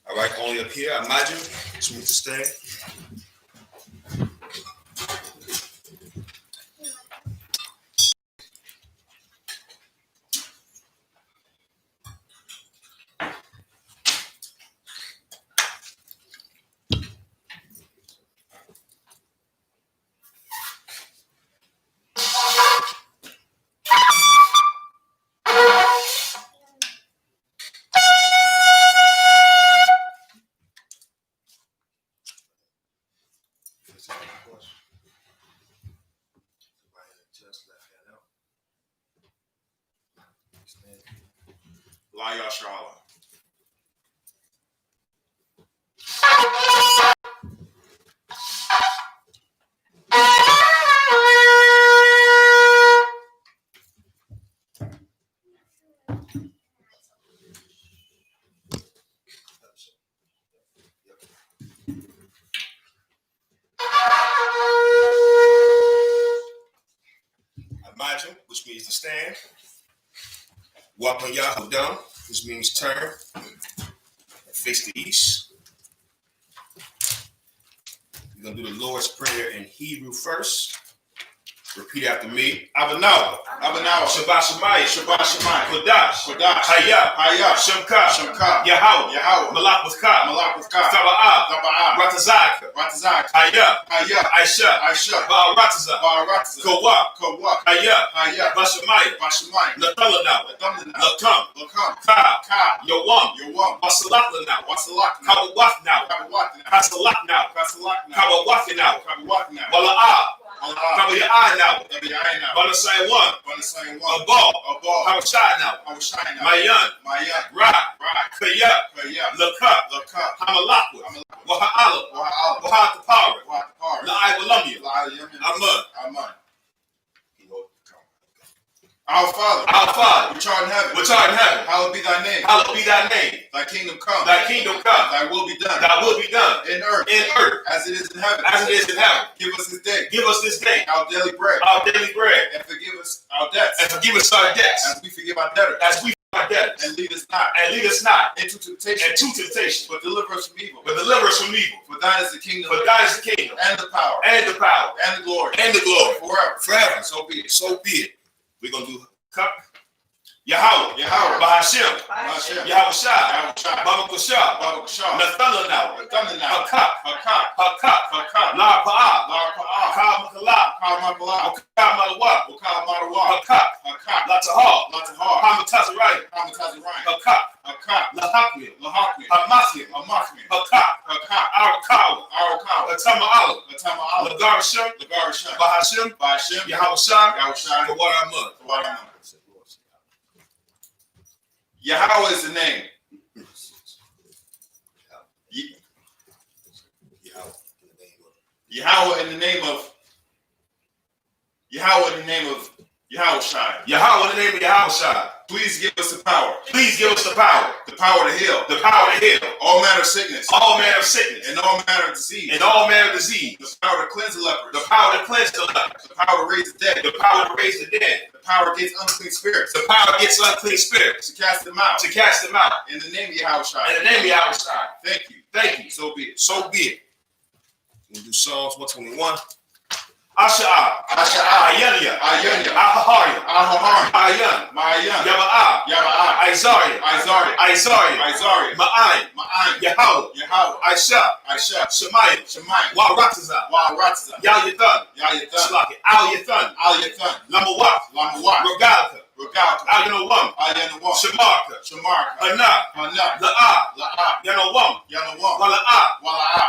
All right, only up here, I imagine. Just need to stay. SHALAM. Imagine, which means to stand. Walk on YAHANNA, which means turn. Face the east. We're going to do the Lord's Prayer in Hebrew first. Repeat after me. Abanawa. Shabbat Shemayim. Kodash. I.S.U.P.K. Yahweh. Malak with Ka. Sabbath. Ratazak. I.S.U.P.K. Ba'arataza. Kowak. I.S.U.P.K. Bashamayim. Nathalanawa. Lakam. Ka. Yowam. Wasalakla Kawawak now. Kasalak now. Kawawak now. Wala'ah. Cover your eye now. On the same one. A ball. Have a shot now. Mayan. Kaya. Laka. Hamalakwa. Waha'ala. Wahatapara. La'ai Aman. Our Father, which art in heaven, hallowed be thy name. Thy kingdom come. Thy will be done. In earth, as it is in heaven. Give us this day. Our daily bread. And forgive us our debts. As we forgive our debtors. And lead us not into temptation. But deliver us from evil. For thine is the kingdom. And the power. And the glory. Forever. So be it. We're going to do cup. Yahweh. Bahashim. Yahushua. Baba Kushah. Nathalanawa. Hakak. La Pa'a. Ka Malawa. Hakak. Latahar. Hamatazarayim. Hakak. Lahakmi. Hamathiim. Hakak. Arakawa. Atama'ala. Lagarashim. Bahashim. Yahushua. For what I'm on. Yahweh is the name. Yahweh in the name of Yahawashi. Yahweh, in the name of Yahawashi. Please give us the power. Please give us the power. The power to heal. The power to heal. All manner of sickness. All manner of sickness. And all manner of disease. And all manner of disease. The power to cleanse the lepers. The power to cleanse the lepers. The power to raise the dead. The power to raise the dead. The power against unclean spirits. The power against unclean spirits. To cast them out. To cast them out. In the name of Yahawashi. In the name of Yahawashi. Thank you. Thank you. So be it. So be it. We'll do Psalms 121. Asha'a, Ayanya, Ahahari, Ma'ayan, Yaba'a, Isaiah, Ma'ayin, Yahweh, Aisha, Shemaiah, Wa'ratazah, Yal-Yathan, Al-Yathan, Lamawat, Rogalka, Al-Yanawam, Shamarka, Anah, La'a, Yanawam, Wala'a,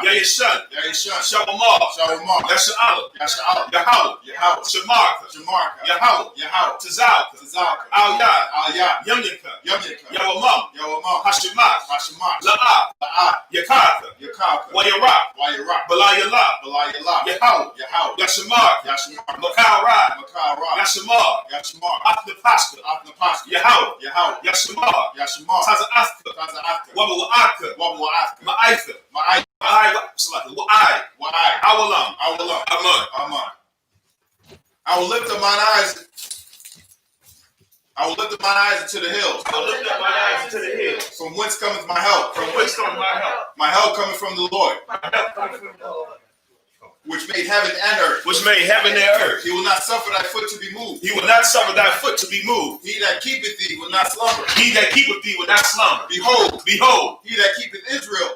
Yayashan, Shabamar, Yasha'ala, Yahweh, Shamarka, Yahweh, Tazalka, Al-Yad, Yamyaka, Yawamam, Hashemat, La'a, Yakaka, Wayarak, Balayala, Yahweh, Yashamar, Makal Yashamar, Atnapashka, Yahweh, Yashamar, Taza'athka, Wabawa'athka, Ma'aitha, Awalam, Aman. I will lift up mine eyes. I will lift up mine eyes into the hills. From whence cometh my help? My help cometh from the Lord. Which made heaven and earth. He will not suffer thy foot to be moved. He that keepeth thee will not slumber. Behold, he that keepeth Israel,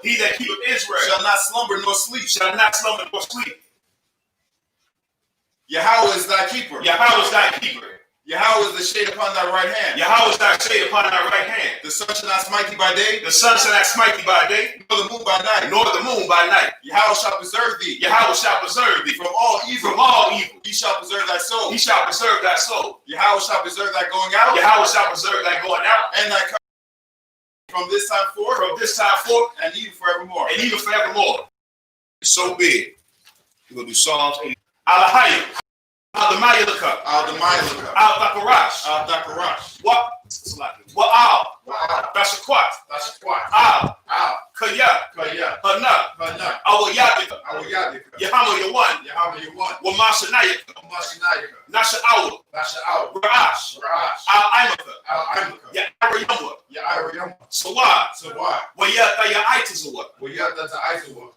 shall not slumber nor sleep. Yahweh is thy keeper. Yahweh is the shade upon thy right hand. The sun shall not smite thee by day. Nor the moon by night. Yahweh shall preserve thee. From all evil. He shall preserve thy soul. Yahweh shall preserve thy going out. And thy coming from this time forth. And even forevermore. So big. We're going to do Psalms 80. Alahayim. Al-Damayalaka. Al-Dakarash. What? Wa'al. Bashakwat. Al. Kaya. Hana. Awayadika. Yahama Yawan. Wamashanayaka. Nasha'awa. Ra'ash. Al-Imaka. Ya'arayamwa. Sawad. Wayataya'aitazawa.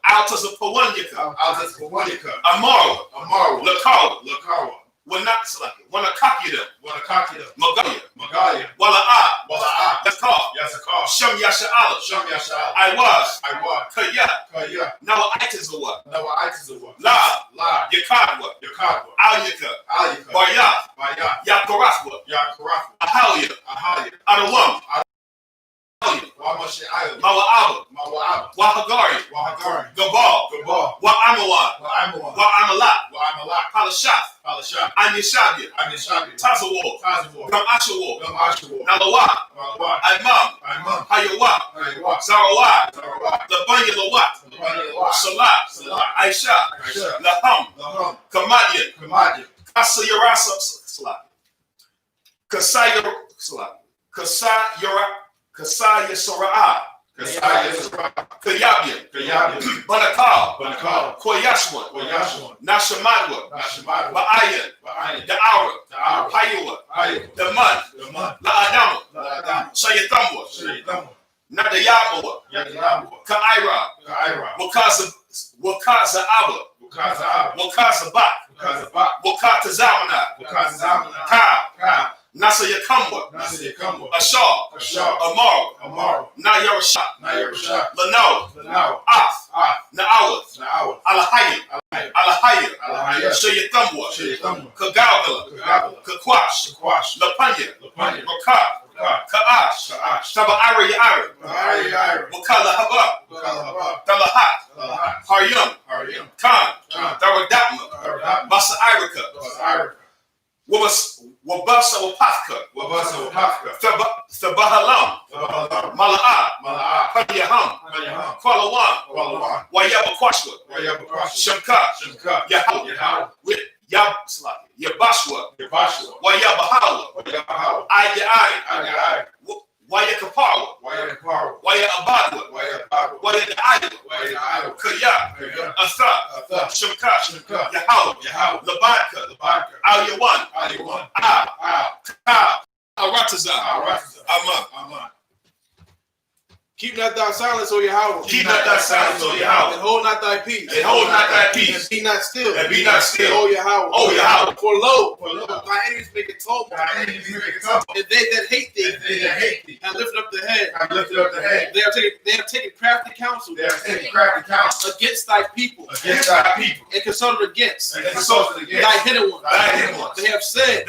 Altazapawanyaka. Amara. Lakawa. Wanakakida. Magaya. Wala'a. Yakar. Sham Yasha'ala. I was. Kaya. Nawa'aitazawa. La. Yakadwa. Al-Yaka. Baya. Yakarafwa. Ahalia. Adawam. Mawa'aba. Wahagari. Gabal. Wa'amalat. Palashaf. Anyashabia. Tazawar. Gamashawar. Nalawat. Imam. Hayawat. Zarawat. Labanya. Salat. Aisha. Laham. Kamadian. Kasaya Sora'a. Kayabia. Banakal. Koyashwan. Nashamadwa. Ba'ayan. Da'ara. Haywa. Daman. La'adama. Shayatamwa. Nadayamawa. Ka'ira. Wakaza Abba. Wakaza Bak. Wakatazamana. Ka. Nasa Yakamwa. Ashar. Amar. Nayarasha. Lanao. Af. Na'awat. Alahaya. Shayatamwa. Kagawala. Kakwash. Lapanya. Rakat. Ka'ash. Taba'ara Ya'ara. Wakala Haba. Dalahat. Haryam. Khan. Daradapma. Basa Irika. Wabasa Wapafka. Thabahalam. Mala'a. Padiyaham. Kwalawan. Wayabakwashwa. Shamka. Yahweh. Yabashua, Yabashua, Wayabahala, Wayabahala, Ayayi, Wayakapawa, Wayakapawa, Wayabadwa, Wayabadwa, Wayadaiwa, Wayadaiwa, Kaya, Kaya, Atha, Shimka, Yahweh, Yahweh, Labadka, Labadka, Al-Yawan, Al-Yawan, Ka, Arataza, Aman. Aman. Keep not thy silence, O Yahweh. Keep not thy silence, O Yahweh. And hold not thy peace. And hold not thy And peace. be not still. And be not still. O Yahweh. O Yahweh. For lo, For lo, thy enemies make a tumult. thy enemies make a tumult. And they that hate thee, And they that hate thee, have lifted up the head. have lifted up the head. They have taken crafty counsel They have taken crafty counsel against thy people. against thy people, And consulted against and consulted against thy hidden ones. thy hidden ones. They have said,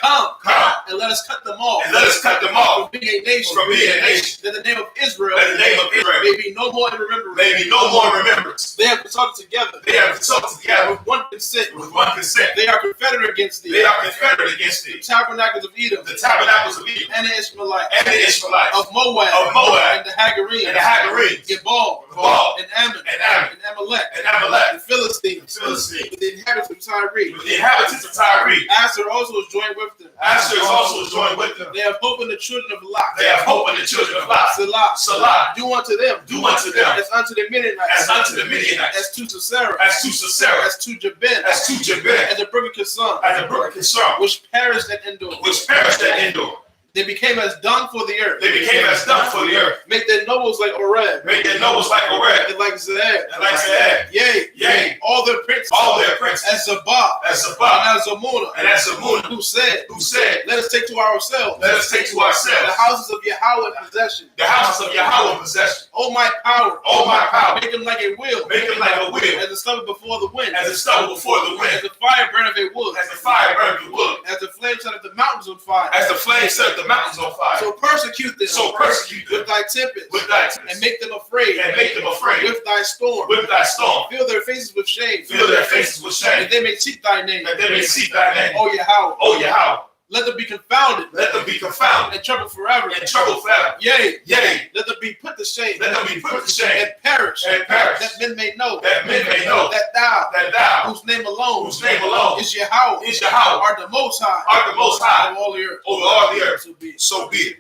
Come, Come, and let us cut them off. and let us cut them off From being a nation. from being a nation. That the name of Israel That the name of Israel may be no more in remembrance. may be no more remembrance. They have consulted together. They have consulted together With one consent. with one consent. They are confederate against thee. They are confederate against The thee. tabernacles of Edom. The tabernacles of Edom And the Ishmaelites. and the Israelites Of Moab. of Moab And the Hagarenes. and the Hagarenes, Gebal. Gebal, And Ammon. and Ammon, And Amalek. and Amalek, The Philistines. the Philistines, With the inhabitants of Tyre. with the inhabitants of Tyre. Asher also is joined with them. Asher is also joined with them. They have hope in the children of Lot. They have hope in the children of Lot. Selah. Salah, Do unto them. do unto them As unto the Midianites. as unto the Midianites, As to Sisera. as to Sisera, As to Jabin. as to Jabin, As the brook of Kison. as the brook of Kishon, Which perished at Endor. which perished at Endor. They became as dung for the earth. They became as dung for the earth. Make their nobles like Oreb. Make their nobles like Oreb, And like Zeb. and like Zeb. Yea. Yea. All their princes. All their princes, As Zabah. as And Sabbath, as Zamuna. and as Amunah, Who said, who said, let us take to ourselves let us take to the ourselves houses of Yahweh in possession. the houses of Yahweh in possession. O my power. O my power, Make them like a wheel. make them like a wheel, As the stubble before the wind. as a stubble before the As wind, the fire burn of a wood. as the fire burns the wood, As the flame set up the mountains on fire. as the flame set the mountains on fire. So persecute them. So persecute them with thy tempest. with thy And tempest, make them afraid. and make them afraid With thy storm. with thy storm. Fill their faces with shame. Fill their faces with shame, That they may seek thy name. that they may seek thy name. O Yahweh. O Yahweh, Let them be confounded. let them be confounded And troubled forever. and troubled forever. Yea. Yea, Let them be put to shame. let them be put to shame And perish. and perish, That men may know. that men may know That thou. that thou, Whose name alone. whose name alone Is Yahweh. is Yahweh, Art the most high. art the most high Of all the earth. over all the earth. So be it. So be it.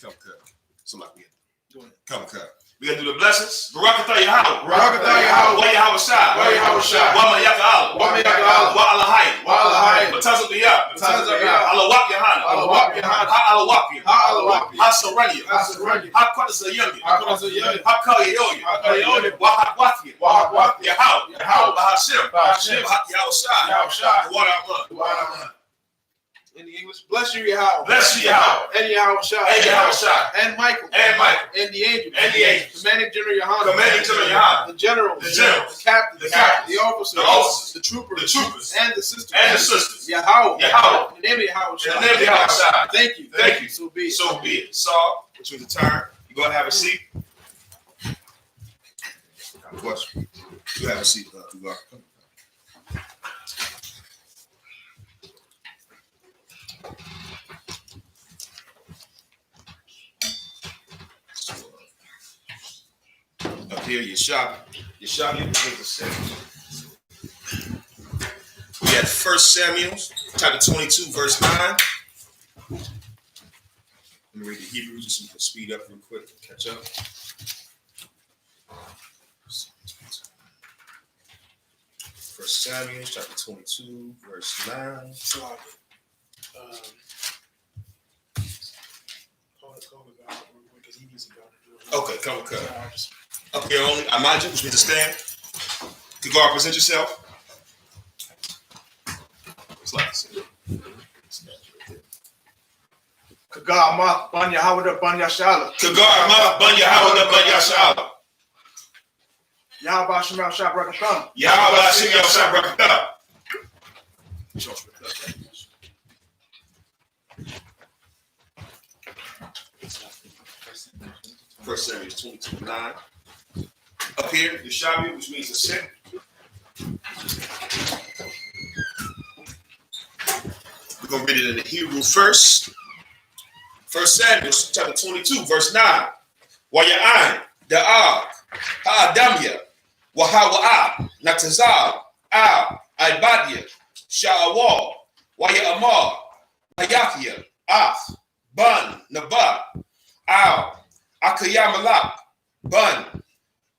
Come, cut. So like we Go ahead. come, cut. We gotta do the blessings. Barakatah Yahweh. Barakatah Yahweh. Wa Yahweh Shai. Wa Yahweh Shai. Wa Mayaka Allah. Wa Mayaka Allah. Wa Alahai. Wa Alahai. Matazah Biyah. Matazah Biyah. Allah Yahanna. Allah Yahanna. Ha Allah Ha Allah Ha Saranya. Ha Saranya. Ha Qadasa Yami. Ha Qadasa Yami. Ha Kaliyoya. Ha Kaliyoya. Wa Hakwathia. Wa Hakwathia. Yahweh. Yahweh. Bahashim. Bahashim. Yahweh Shai. Yahweh Shai. Wa Rahman. In the English, bless you, Yahweh. Bless you, Yahweh. And Yahweh Shai. And Yahweh Shai. And Michael. And Michael. And the angels. And the angels. Commanding General Yahanna. Commanding General Yahanna. The generals. The generals. The captains. The captains. The officers. The officers. The troopers. The troopers. And the sisters. And the sisters. Yahweh. Yahweh. In the name of Yahweh Shai. In the name of Yahweh Shai. Thank you. Thank you. So be it. So be it. Saul, which was the turn. You go and have a seat. Question. You have a seat. You go. Up here, Yah-Shah. Yah-Shah, you the same. We had 1 Samuel, chapter 22, verse 9. Let me read the Hebrew just so we can speed up real quick and catch up. First Samuel, chapter 22, verse 9. Okay, come. Up here only, Imagine, which means to stand. Kagar, present yourself. It's like this. Kagar Ma Ban Yahweh Ban Yashala. Kagar, Ma, Ban Yahweh, Ban Yashala. Yahweh Shemal Shah Brakatham. Yahweh Hashem Yahshua Barakatah. First Samuel 22:9. Up here, the Shabbat, which means to sit. We're going to read it in the Hebrew first. First Samuel chapter 22, verse 9. Waya'an, Da'ab, Ha'adamya, Wahawa'ab, Natazal, Al, Ibadiyah, Sha'awal, Wayamar, Ayakia, Ath, Bun, Nabat, Al, Akayamalak, Bun,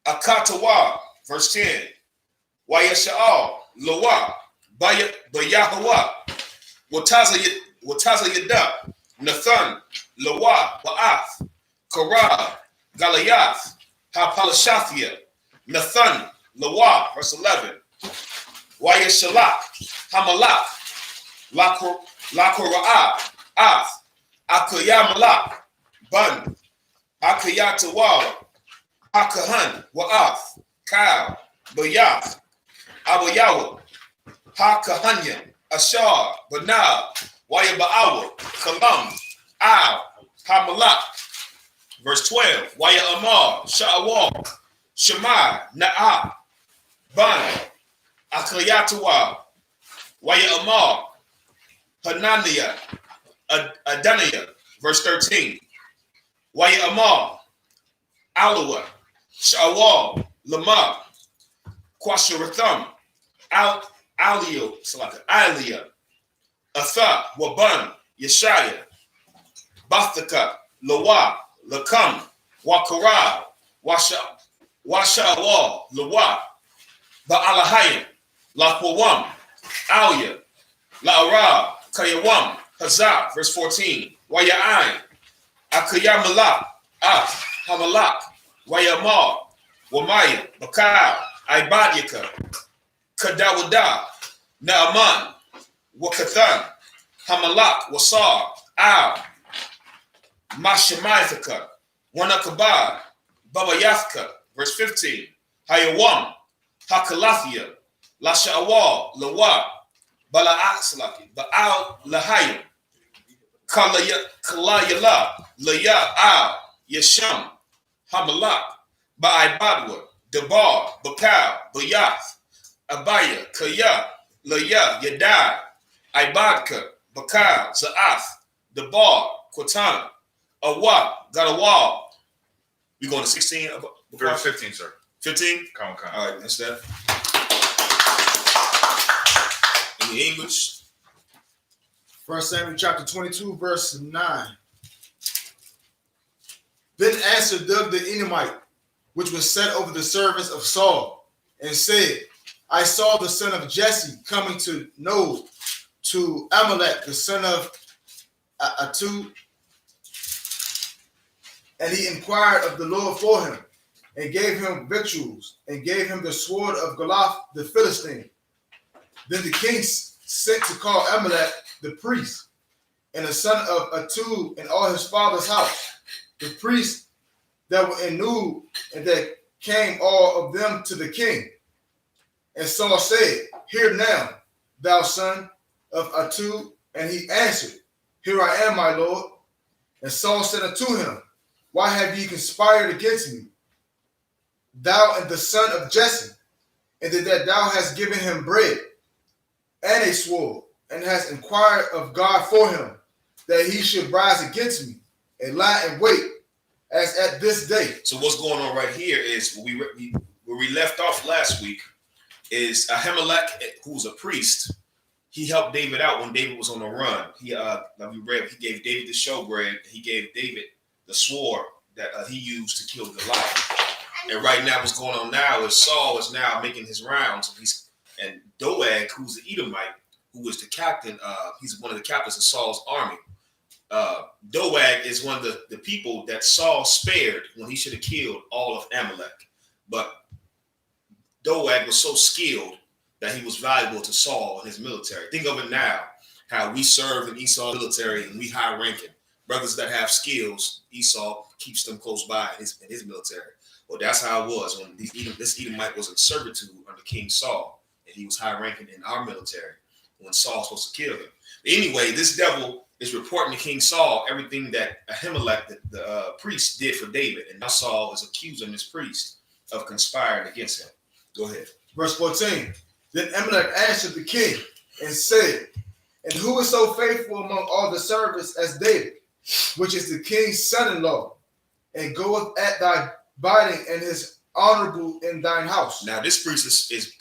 Akatawa, verse 10. Wayasha'al, Lawa, Bayahawa, Wataza Yada, Nathan, Lawa, Ba'ath, Korah, Galayath, Hapalashathia, Nathan, Lawa, verse 11. Wayashalak, Hamalak, Lakora'ah, Ath, Akayamalak, Bun, Akayatawal, Akahan, Wa'ath, Kal, Bayath, Abayawa, Hakahanya, Ashar, Banab, Wayaba'awa, Kalam, Al, Hamalak. Verse 12, Waya Amar, Sha'awal, Shemai, Na'ah, Ban, Akayatawa, Waya Amar, Hananiah, Adaniah. Verse 13, Waya Amar, Alawa, Sha'awal, Lamar, Quasharatham, Alio, Alia, Atha, Waban, Yeshaya, Bathaka, Lawa, Lakam, Wakara, Washa'awal, Lawa, Ba'alahayim, Lakwawam, Alia, La'ara, Kayawam, Hazah, verse 14, Waya'ain, Akayamalak, Hamalak, Wayamar, Wamaya, Bakal, Ibadika, Kadawada, Naaman, Wakathan, Hamalak, Wasar, Al, Mashemaithaka, Wanakabad, Babayathka, verse 15, Hayawam, Hakalathia, Lasha'awal, Lawa, Bala'atslaki, Ba'al Lahayim, Kalayala, Laya, Al, Yasham, Hamalak, Ba'ibadwa, Dabar, Bakal, Bayath, Abaya, Kaya, Laya, Yadai, Ibadka, Bakal, Za'ath, Dabar, Quatan, Awak, Gadawal. We going to 16? Verse 15, sir. 15? Come. All right, that's that. In the English. 1 Samuel chapter 22, verse 9. Then answered Doeg the Edomite, which was set over the servants of Saul, and said, I saw the son of Jesse coming to Nob, to Amalek, the son of I.S.U.P.K, and he inquired of the Lord for him, and gave him victuals, and gave him the sword of Goliath the Philistine. Then the king sent to call Amalek the priest, and the son of I.S.U.P.K, and all his father's house, the priests that were in Nob, and that came all of them to the king. And Saul said, Hear now, thou son of I.S.U.P.K, and he answered, Here I am, my lord. And Saul said unto him, Why have ye conspired against me, thou and the son of Jesse, and that thou hast given him bread and a sword, and hast inquired of God for him, that he should rise against me and lie in wait as at this day? So what's going on right here is where we left off last week is Ahimelech, who was a priest. He helped David out when David was on the run. Like we read, he gave David the showbread. He gave David the sword that he used to kill Goliath. And right now, what's going on now is Saul is now making his rounds. And Doeg, who's the Edomite, who was the captain, he's one of the captains of Saul's army. Doeg is one of the people that Saul spared when he should have killed all of Amalek. But Doeg was so skilled that he was valuable to Saul and his military. Think of it now, how we serve in Esau's military and we high ranking. Brothers that have skills, Esau keeps them close by in his military. Well, that's how it was when this Edomite was in servitude under King Saul, and he was high ranking in our military when Saul was supposed to kill him. Anyway, this devil is reporting to King Saul everything that Ahimelech, the priest, did for David, and now Saul is accusing this priest of conspiring against him. Go ahead. Verse 14. Then Amalek answered the king and said, And who is so faithful among all the servants as David, which is the king's son-in-law, and goeth at thy bidding and his honorable in thine house? Now this priest is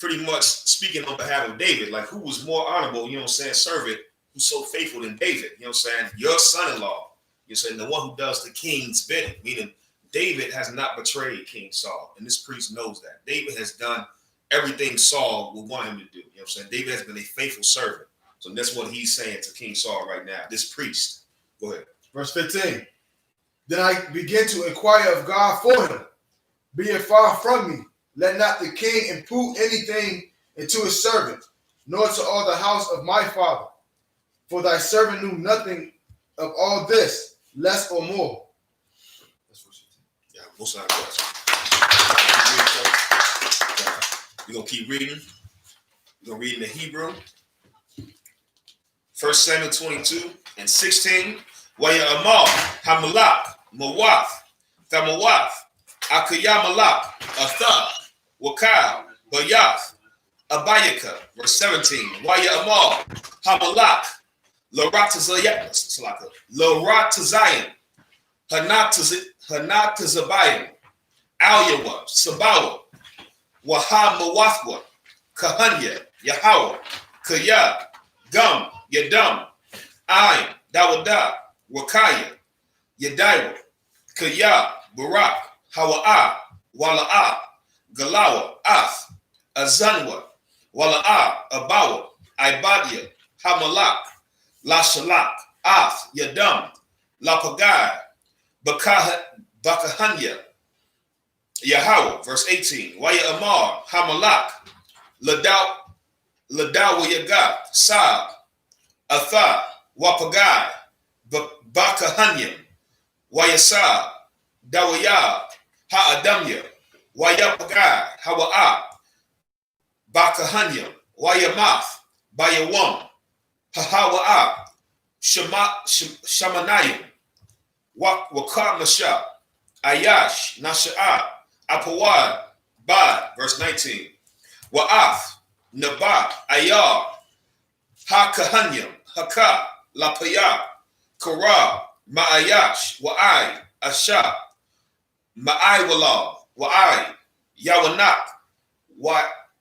pretty much speaking on behalf of David, like who was more honorable, you know what I'm saying, servant who's so faithful than David, you know what I'm saying, your son-in-law, you know what I'm saying, the one who does the king's bidding, meaning David has not betrayed King Saul, and this priest knows that. David has done everything Saul would want him to do, you know what I'm saying. David has been a faithful servant. So that's what he's saying to King Saul right now, this priest. Go ahead. Verse 15. Then I begin to inquire of God for him. Be it far from me. Let not the king impute anything into his servant, nor to all the house of my father. For thy servant knew nothing of all this, less or more. That's what she said. Yeah, most of our questions. We're going to keep reading. We're going to read in the Hebrew. 1 Samuel 22 and 16. YAHANNA, Hamalak, Mawath, Thamawath, Akayamalak, Athah, Wakal, Bayath, Abayaka. Verse 17. YAHANNA, Hamalak, Laratazayim, Hanatazabayim, Alyawa, Sabawa, Wahamawathwa, Kahanya, Yahweh, Kaya, Gum, Yadam, Aim, Dawada, Wakaya, Yadiwa, Kaya, Barak, Hawa'a, Wala'a, Galawa, Ath, Azanwa, Wala'a, Abawa, Ibadia, Hamalak, La Shalak, Ath, Yadam, La Pagai, Bakahanya, Yahweh, verse 18. YAHANNA, Hamalak, Ladawa Yagat, Sab, Atha, Wapagai, Bakahanyam, Wayasab, Dawayab, Ha'adamya, Wayapagai, Hawa'a, Bakahanyam, Wayamath, Bayawam, Hahawa'a, Shamanayim, Wakamasha, Ayash, Nasha'a, Apawad, Bad, verse 19. Wa'ath, Nabat, Ayar, Ha-Kahanyam, Haka, Lapaya, Kara, Ma'ayash, Wa'ai, Asha, Ma'ai Wa'ai, Yawanak,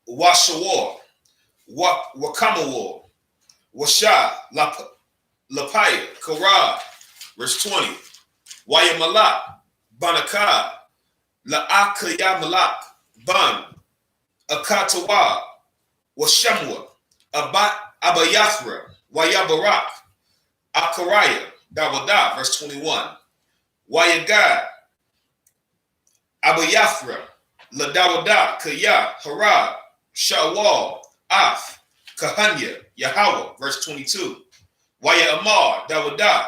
Washawar, Wakamawar, Washa, Lapaya, Kara, verse 20. Wayamalak, Banaka, La'akayamalak, Ban, Akatawa, Washamwa, Abayathra, Wayabarak, Akaraya, Dawada, verse 21. Wayagad, Abayathra, Ladawada, Kaya, Harad, Shawal, Ath, Kahanya, Yahweh, verse 22. Wayamar, Dawada,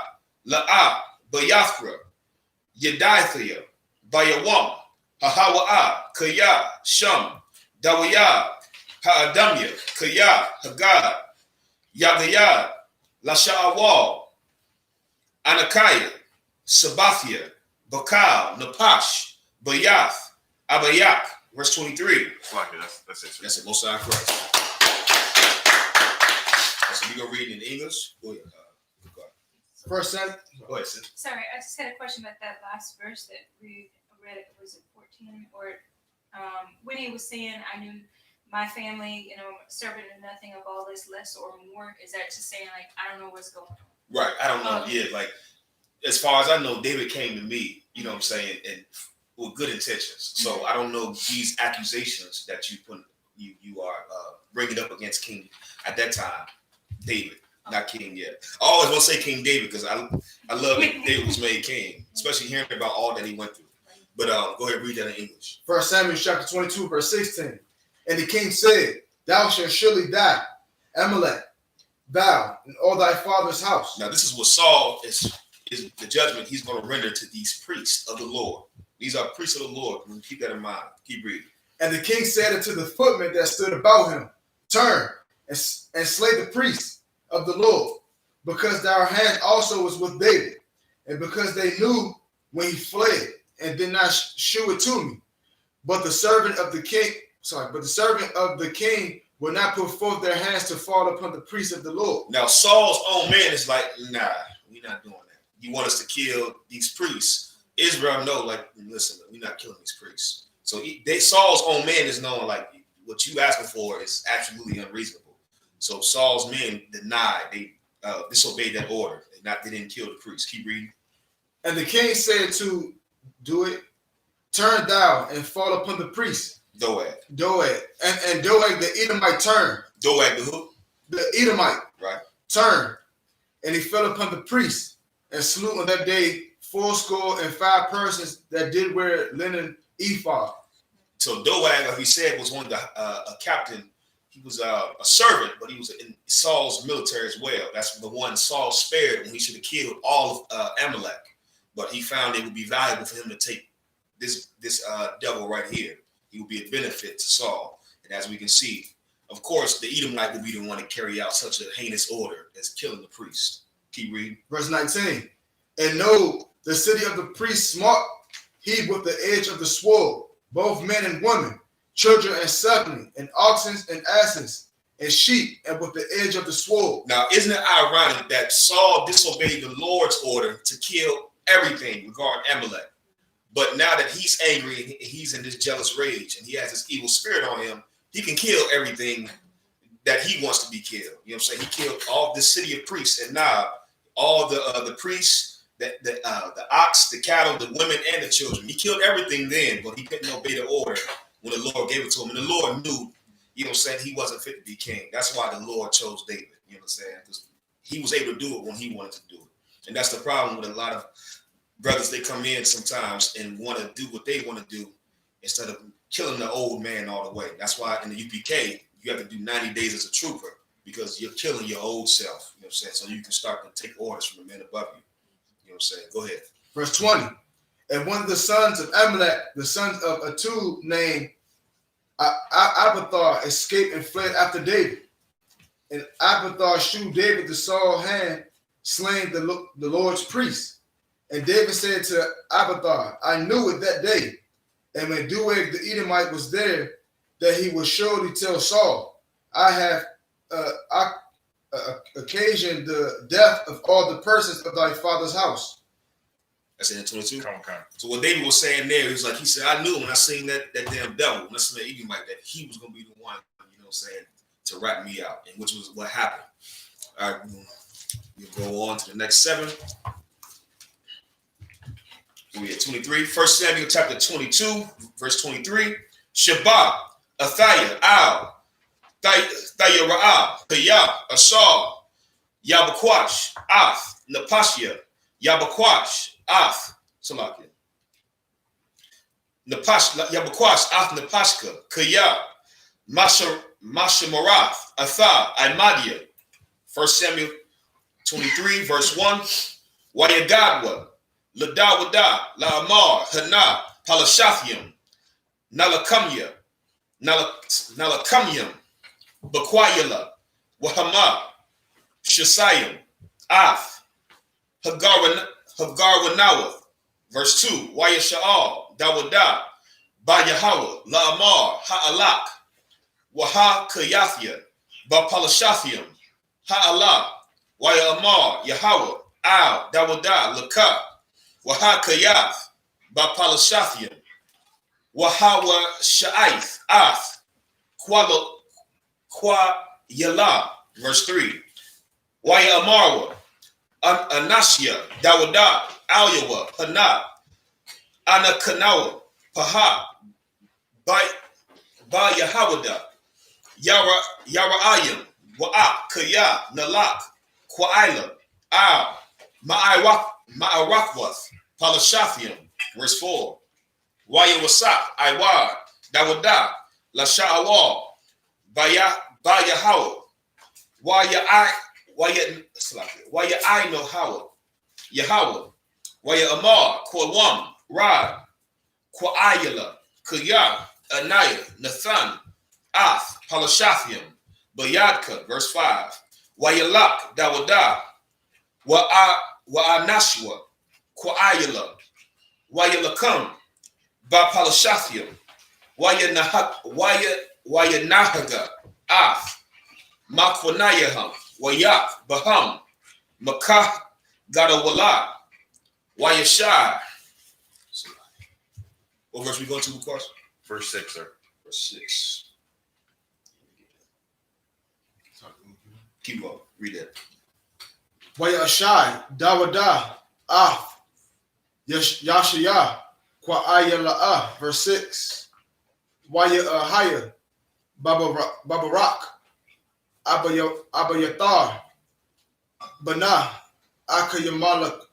La'a, Bayathra, Yedithia, Bayawam, Hahawa'a, Kaya, Shum, Dawaya, Ha'adamya, Kaya, Hagad, Yagayad, Lasha'awal, Anakaya, Sabathia, Bakal, Napash, Bayath, Abayak, verse 23. That's it. That's it, most high Christ. So we gonna read in English. Go ahead. First Samuel. Go ahead, sis. Sorry, I just had a question about that last verse that we read. Was it 14 or when he was saying, "I knew my family, servant knew nothing of all this, less or more." Is that just saying like I don't know what's going on? Right. I don't know. Yeah, like as far as I know, David came to me. You know what I'm saying, and with good intentions. So I don't know these accusations that you are bringing up against King at that time, David. Not king yet. I always want to say King David because I love that David was made king, especially hearing about all that he went through. But go ahead, read that in English. 1 Samuel chapter 22, verse 16. And the king said, Thou shalt surely die, Amalek, thou and all thy father's house. Now this is what Saul is the judgment he's going to render to these priests of the Lord. These are priests of the Lord. Keep that in mind. Keep reading. And the king said unto the footmen that stood about him, Turn and slay the priests of the Lord, because their hand also was with David, and because they knew when he fled and did not shew it to me. But the servant of the king will not put forth their hands to fall upon the priests of the Lord. Now Saul's own man is like, nah, we're not doing that. You want us to kill these priests? Israel know, like, listen, we're not killing these priests. So Saul's own man is knowing, like, what you asking for is absolutely unreasonable. So Saul's men denied, they disobeyed that order. They didn't kill the priest. Keep reading. And the king said to do it, turn thou and fall upon the priest. Doeg. And Doeg the Edomite turned. Doeg the who? The Edomite Right. turned, and he fell upon the priest and slew on that day 75 persons that did wear linen ephod. So Doeg, like we said, was one of the a captain. He was a servant, but he was in Saul's military as well. That's the one Saul spared when he should have killed all of Amalek. But he found it would be valuable for him to take this devil right here. He would be a benefit to Saul. And as we can see, of course, the Edomite would be the one to carry out such a heinous order as killing the priest. Keep reading. Verse 19. And know the city of the priest smart he with the edge of the sword, both men and women, children and suckling, and oxen and asses, and sheep, and with the edge of the sword. Now, isn't it ironic that Saul disobeyed the Lord's order to kill everything regarding Amalek? But now that he's angry and he's in this jealous rage and he has this evil spirit on him, he can kill everything that he wants to be killed. You know what I'm saying? He killed all this city of priests, and now all the priests, the ox, the cattle, the women, and the children. He killed everything then, but he couldn't obey the order when the Lord gave it to him. And the Lord knew, you know what I'm saying, he wasn't fit to be king. That's why the Lord chose David, you know what I'm saying? Because he was able to do it when he wanted to do it. And that's the problem with a lot of brothers. They come in sometimes and want to do what they want to do instead of killing the old man all the way. That's why in the UPK, you have to do 90 days as a trooper, because you're killing your old self, you know what I'm saying? So you can start to take orders from the men above you. You know what I'm saying? Go ahead. Verse 20. And one of the sons of Amalek, the sons of Atu, named Abathar, escaped and fled after David. And Abathar slew David to Saul's hand, slain the Lord's priest. And David said to Abathar, I knew it that day. And when Doeg the Edomite was there, that he would surely tell Saul, I have occasioned the death of all the persons of thy father's house. That's in 22. Come on. So what David was saying there, he was like, he said, I knew when I seen that damn devil, when I seen that Edomite, that he was going to be the one, you know what I'm saying, to rat me out, and which was what happened. All right, we'll go on to the next 7. We at 23. 1 Samuel chapter 22, verse 23. Shabbat, Athaliah, Al, Thayara'ah, Kayah, Asar, Yabakwash, Ath, Napashia, Yabakwash, Ath, Salakia. Yabakwash, Ath, Napashka, Kayah, Mashemarath, Atha, Imadia. 1 Samuel 23, verse 1. Wayagadwa, Ladawada, Laamar, Hana, Palashathium, Nalakamya, Nalakamyam, Bakwayala, Wahama, Shasayim, Ath, Hagarwanawath. Verse 2. Wayasha'al, Dawada, Bayahawa, Laamar, Ha'alak, Waha Kayathia, Bapalashathium, Ha'alak, Wayamar, Yahawah, Al, Dawada, Laka, Waha Kayath, Bapalashathium, Wahawa Sha'aith, Ath, Kwa Yala. Verse 3. Waya Amarwa, Anashia, Dawada, Alyawa, Hana, Anakanawa, Paha, Ba Yahawada, Yara'ayim, Wa'ak, Kaya, Nalak, Kwa'ila, Al, Ma'arakwath, Palashathium. Verse 4. Waya Wasak, Iwad, Dawada, Lasha'awal, Bayahawa, Waya I know Hawa, Yahawah, Waya Amar, Kwawam, Rad, Kwa'ayala, Kaya, Anaya, Nathan, Ath, Palashathium, Bayadka. Verse 5. Wayalak, Dawada, Wa'anashwa, Kwa'ayala, Wayalakam, Bapalashathium, Wayanahaga, Ath, Makwanayaham, Wayak, Baham, Makah, Gadawala, Wayashai. What verse we going to, of course? Verse 6, sir. Verse 6. Keep going. Read that. Wayashai, Dawada, Yashaya, Kwa'ayala'a, verse 6. Wayahaya, Babarak, Abayathar, Bana,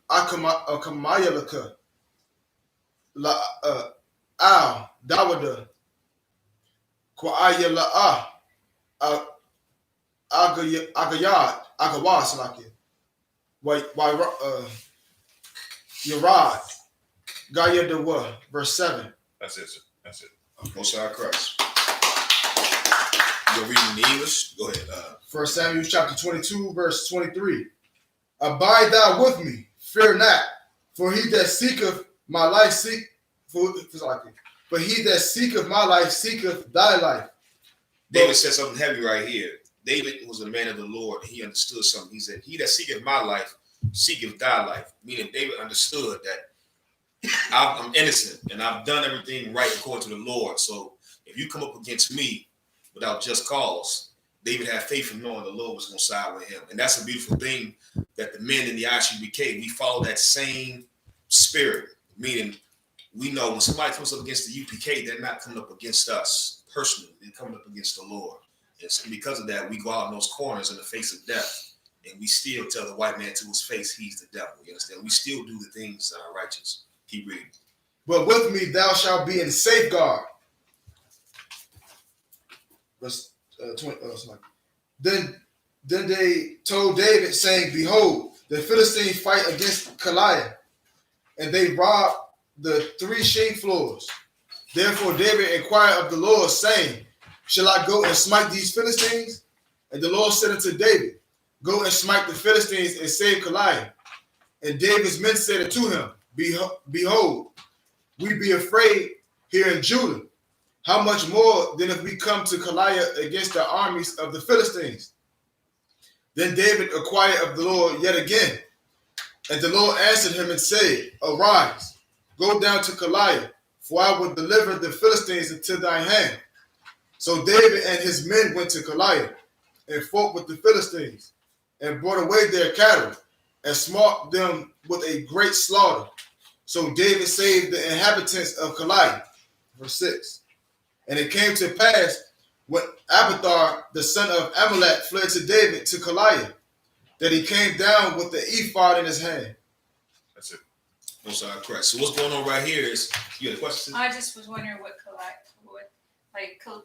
Akamayalaka, Al, Dawada, Kwa'ayala'a, Agayad, Agawas, Yarad, Gaya Dewa, verse 7. That's it, sir. That's it. Most High Christ. You're reading the English? Go ahead. 1 Samuel chapter 22, verse 23. Abide thou with me, fear not, for he that seeketh my life but he that seeketh my life seeketh thy life. David said something heavy right here. David was a man of the Lord. He understood something. He said, he that seeketh my life seeketh thy life. Meaning David understood that I'm innocent and I've done everything right according to the Lord. So if you come up against me without just cause, David had faith in knowing the Lord was going to side with him. And that's a beautiful thing that the men in the I.S.U.P.K, we follow that same spirit. Meaning we know when somebody comes up against the UPK, they're not coming up against us personally. They're coming up against the Lord. And because of that, we go out in those corners in the face of death. And we still tell the white man to his face, he's the devil. You understand? We still do the things that are righteous. Keep reading. But with me thou shalt be in safeguard. Verse 20. Then they told David, saying, behold, the Philistines fight against Goliath, and they robbed the 3 sheep floors. Therefore David inquired of the Lord, saying, shall I go and smite these Philistines? And the Lord said unto David, go and smite the Philistines and save Goliath. And David's men said unto him, behold, we be afraid here in Judah. How much more than if we come to Goliath against the armies of the Philistines? Then David inquired of the Lord yet again. And the Lord answered him and said, arise, go down to Goliath, for I will deliver the Philistines into thy hand. So David and his men went to Goliath and fought with the Philistines and brought away their cattle and smote them with a great slaughter. So David saved the inhabitants of Goliath. Verse 6. And it came to pass when Abiathar, the son of Amalek, fled to David to Goliath, that he came down with the ephod in his hand. That's it. Most High Christ. So what's going on right here is, you had a question? I just was wondering what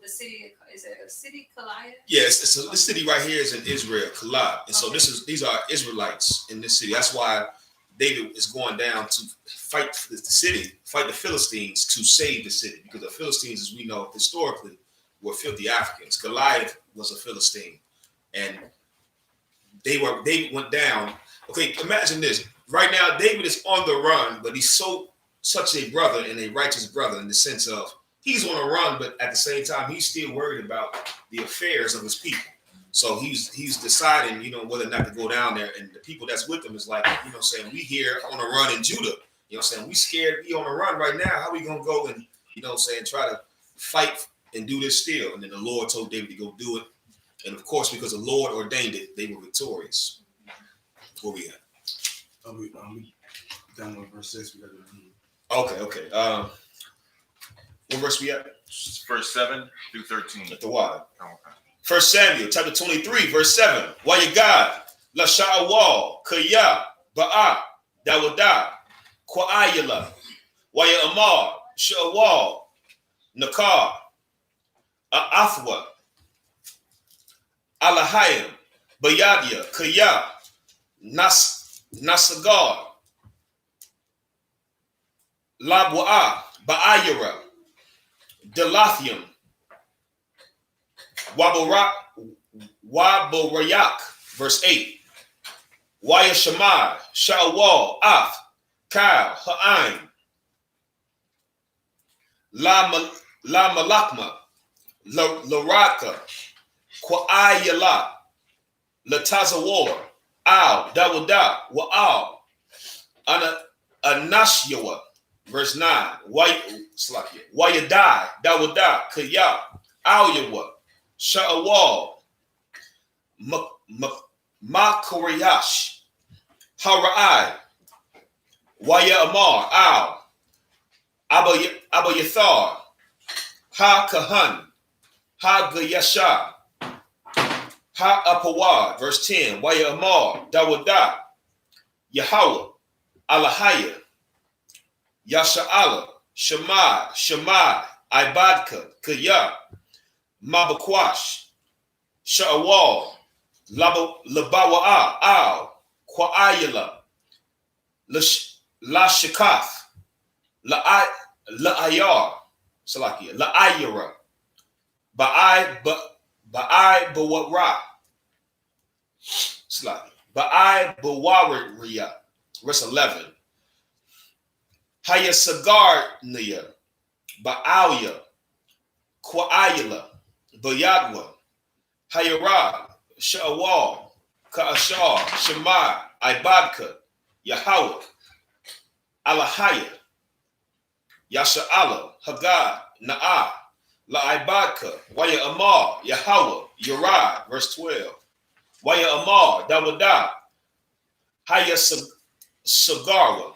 the city, is it a city, Goliath? Yes, this city right here is in Israel, Kalab. And so these are Israelites in this city. That's why David is going down to fight the city, fight the Philistines to save the city. Because the Philistines, as we know, historically, were filthy Africans. Goliath was a Philistine. And David went down. Okay, imagine this. Right now, David is on the run, but he's such a brother and a righteous brother in the sense of he's on a run, but at the same time, he's still worried about the affairs of his people. So he's deciding, whether or not to go down there. And the people that's with him is like, saying, we here on a run in Judah. Saying, we scared, we on a run right now. How we going to go and, try to fight and do this still? And then the Lord told David to go do it. And of course, because the Lord ordained it, they were victorious. Where we at? We down with verse 6. Okay. What verse we at? Verse 7 through 13. At the water. Okay. 1 Samuel chapter 23, verse 7. Wayagad, La Sha'awal, Kaya, Ba'a, Dawada, Kwa'ayala, Waya Amar, Sha'awal, Nakar, Athwa, Alahayim, Bayadia, Kaya, Nasagar, Labwa'a, Ba'ayara, Delathium, Waborayak, verse 8. Wayashamai, Sha'awal, Af, Kyle, Ha'aim, La Malakma, Laraka, Kwa'ayala, Latazawar, Al, Dawada, Wa'al, Anashyawa, verse 9. Wayadai, Dawada, Kaya, Alyawa, Sha'awal, Makoriash, Hara'ai, Waya Amar, Al, Abba Yathar, Ha Kahan, Ha Gayasha, Ha Apawad, verse 10, Waya Amar, Dawada, Yahweh, Alahaya, Yasha'ala, Shemai, Ibadka, Kaya, Mabakwash, Sha'awal, Labawa'a, Al, Kwa'ayala, La Shakath, La'ayar, Salakia, La'ayara, Ba'ai Bawara, Salakia, Ba'ai Bawariya, verse 11, Hayasagarniya, Ba'alia, Kwa'ayala, Bayadwa, Hayarad, Sha'awal, Ka'ashar, Shemai, Ibadka, Yahweh, Alahaya, Yasha'ala, Hagad, Na'ah, La'ibadka, Waya Amar, Yahweh, Yerad, verse 12. Waya Amar, Dawada, Haya Sagarwa,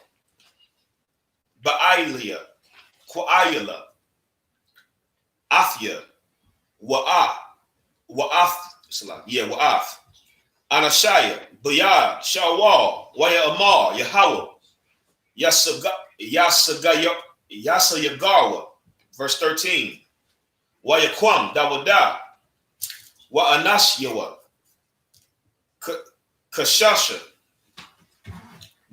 Ba'ailia, Kwa'ayala, Afya, Wa'af, Wa'af, Anashaya, Bayad, Shawal, Waya Amar, Yahweh, Yasayagarwa, verse 13. Wayaquam, Dawada, Wa'anashyawa, Kashasha,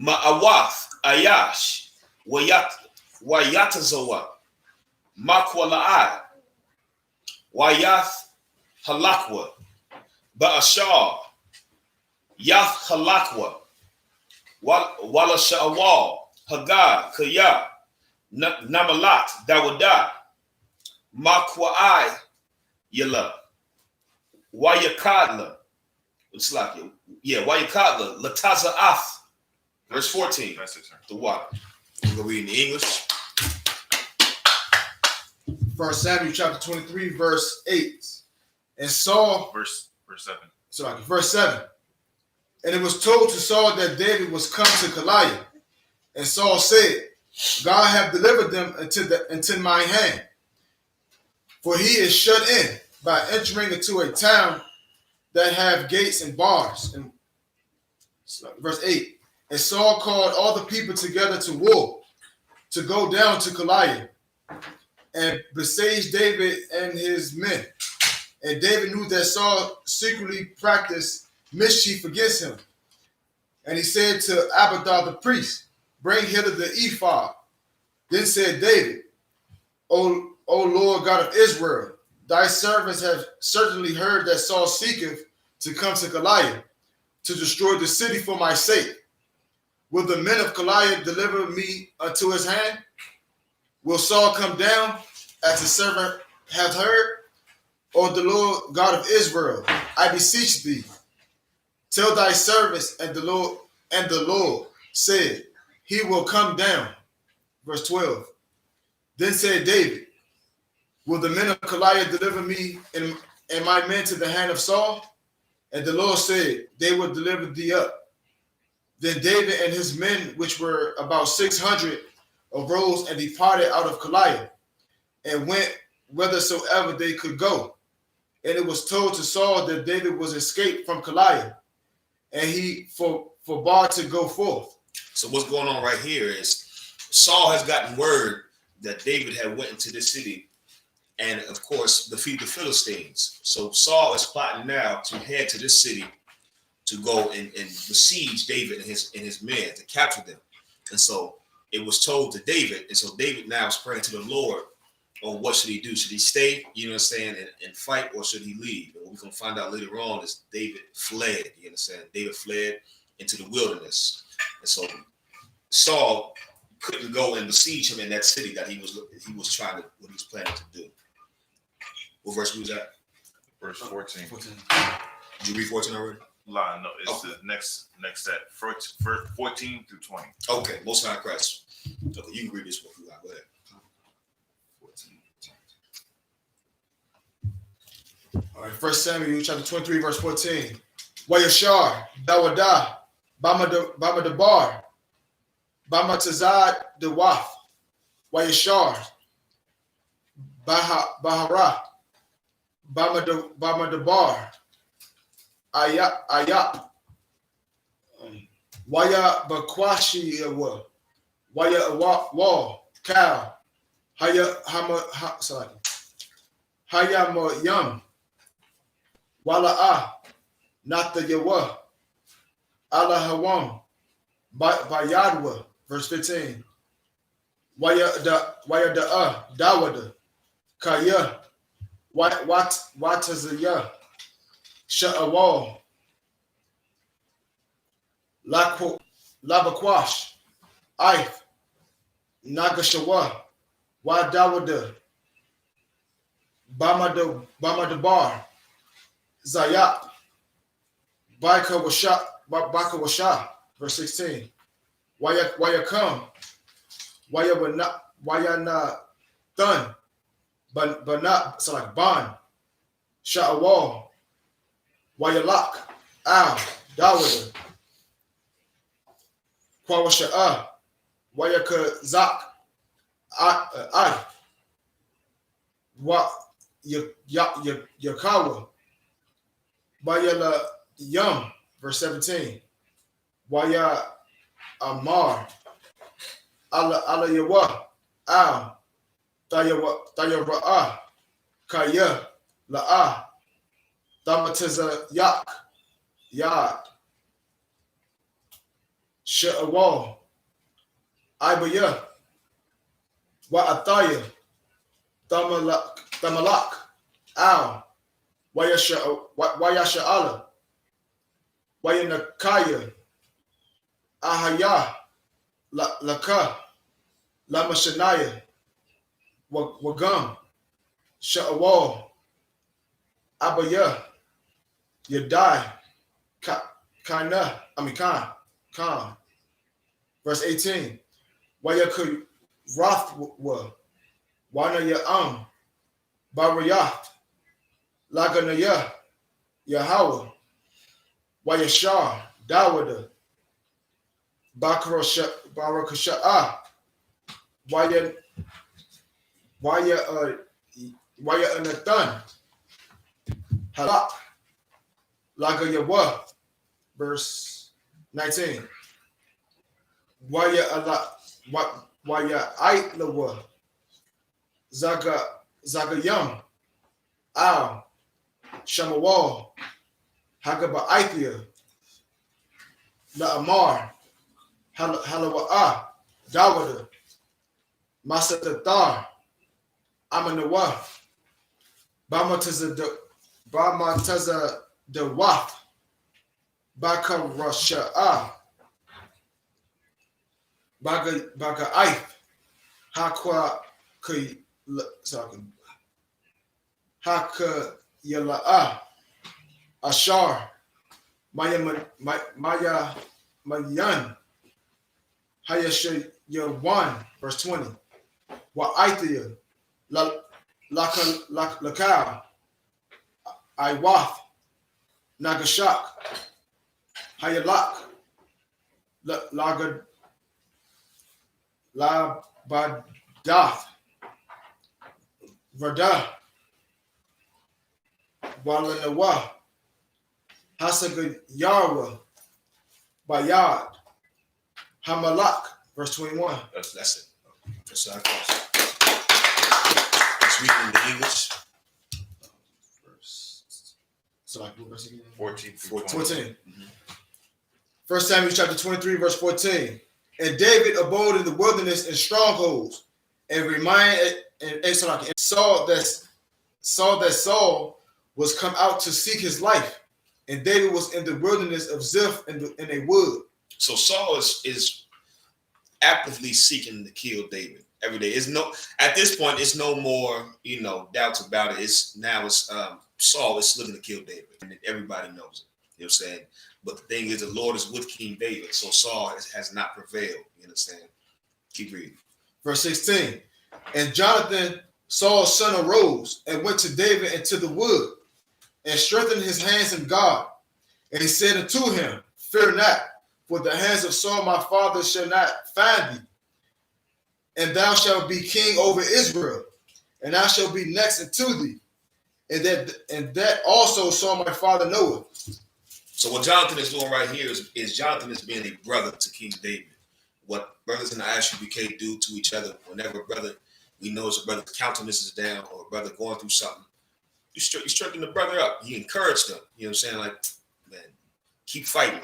Ma'awath, Ayash, Wayatazawa, Makwala'ai, Wayath Halakwa, Ba'ashar, Yath Halakwa, Wala Sha'awal, Hagad, Kaya, Namalat, Dawada, Makwa'ai, Yala, Wayakadla, it's like, Wayakadla, Lataza'ath, verse 14. That's it, sir. The water. We're going to read in the English. 1 Samuel chapter 23, verse 8. And Saul, Verse 7. sorry, verse 7. And it was told to Saul that David was come to Keilah. And Saul said, God have delivered them into my hand. For he is shut in by entering into a town that have gates and bars. And verse 8. And Saul called all the people together to war, to go down to Keilah and besiege David and his men. And David knew that Saul secretly practiced mischief against him. And he said to Abiathar the priest, bring hither the ephod. Then said David, O Lord God of Israel, thy servants have certainly heard that Saul seeketh to come to Keilah to destroy the city for my sake. Will the men of Keilah deliver me unto his hand? Will Saul come down as the servant hath heard? O the Lord God of Israel, I beseech thee, tell thy servants, and the Lord said, he will come down. Verse 12. Then said David, will the men of Keilah deliver me and my men to the hand of Saul? And the Lord said, they will deliver thee up. Then David and his men, which were about 600, arose and departed out of Keilah, and went whithersoever they could go. And it was told to Saul that David was escaped from Keilah, and he forbade to go forth. So what's going on right here is Saul has gotten word that David had went into this city and, of course, defeat the Philistines. So Saul is plotting now to head to this city to go and besiege David and his men, to capture them. And so it was told to David, and so David now is praying to the Lord on what should he do. Should he stay, you know what I'm saying, and fight, or should he leave? And what we're going to find out later on is David fled, you understand? David fled into the wilderness. And so Saul couldn't go and besiege him in that city that he was trying to, what he was planning to do. What verse was that? Verse 14. Did you read 14 already? Line, no, it's okay. the next set. 14 through 20. Okay, Most High Christ. Okay, you can read this one if you like. Go ahead. 14. All right, 1 Samuel chapter 23, verse 14. Wayashar, Dawada, Bama de Bar, Bama Tazad de Waf, Wayashar, Bahara, Bama de Bar, Ayap, Waya Bakwashi, Waya Wall, Cow, Hayama Yum, Wala not the Yawa, Allah Hawam, Bayadwa, verse 15. Waya da Dawada, Kaya, Watazaya, Sha'awal, Labakwash, If, Nagashawa, Wadawada, Bama Bar, Zayat, Baka Washa, verse 16. Waya come, Waya na done, but not, so like bond, Sha'awal, Waya lock, Al, Dawada, Kwawasha'a, Waya Kazak, I, Wa Yakawa, Waya Yum, verse 17. Waya Amar, Ala Yawa, Al, Tayawa, Kaya, La'a, Damatiza Yak, Yad, Sha'awal, Ibaya, Wa'ataya, Tamalak, Al, Wayasha'ala, Wayanakaya, Ahaya, Laka, Lamashanaya, Wagam, Sha'awal, Abaya, Yadai, Khan. Verse 18. Wayaku Rathwa, Wana Barayat, Laganaya, Yahweh, Wayashar, Dawada, Barakasha'ah, Waya Anathan, Halak, Lagayawa, verse 19. Waya Aitlawa, Zagayam, Al, Shamawal, Hagaba Aithia, La'amar, Halawa'ah, Dawada, Masatatar, Amanawa, Bamataza de Waf, Bakarasha'ah, Baga Aith, Hakwa Haka Yala'a, Ashar, Maya Mayan, Hayashayawan, verse 20. Wa'aithia, Lakal, Iwath, Nagashak, Hayalak, Labadath, Vardah, Walanawa, Hasaga Yarwa, Bayad, Hamalak, verse 21. That's it. That's our class. Let's read in the English. So like what verse again? 14. 14. 1 Samuel chapter 23, verse 14. And David abode in the wilderness in strongholds, and saw that Saul was come out to seek his life, and David was in the wilderness of Ziph in a wood. So Saul is actively seeking to kill David every day. At this point, it's no more doubts about it. Saul is looking to kill David, and everybody knows it. You know what I'm saying? But the thing is, the Lord is with King David, so Saul has not prevailed. You understand? Keep reading. Verse 16. And Jonathan, Saul's son, arose and went to David into the wood. and strengthened his hands in God. And he said unto him, Fear not, for the hands of Saul my father shall not find thee, and thou shalt be king over Israel, and I shall be next unto thee, and that also Saul my father knoweth. So what Jonathan is doing right here is Jonathan is being a brother to King David. What brothers in the I.S.U.P.K do to each other whenever we know it's a brother's countenance is down or a brother going through something, you strengthen the brother up. You encourage them. You know what I'm saying? Like, man, keep fighting,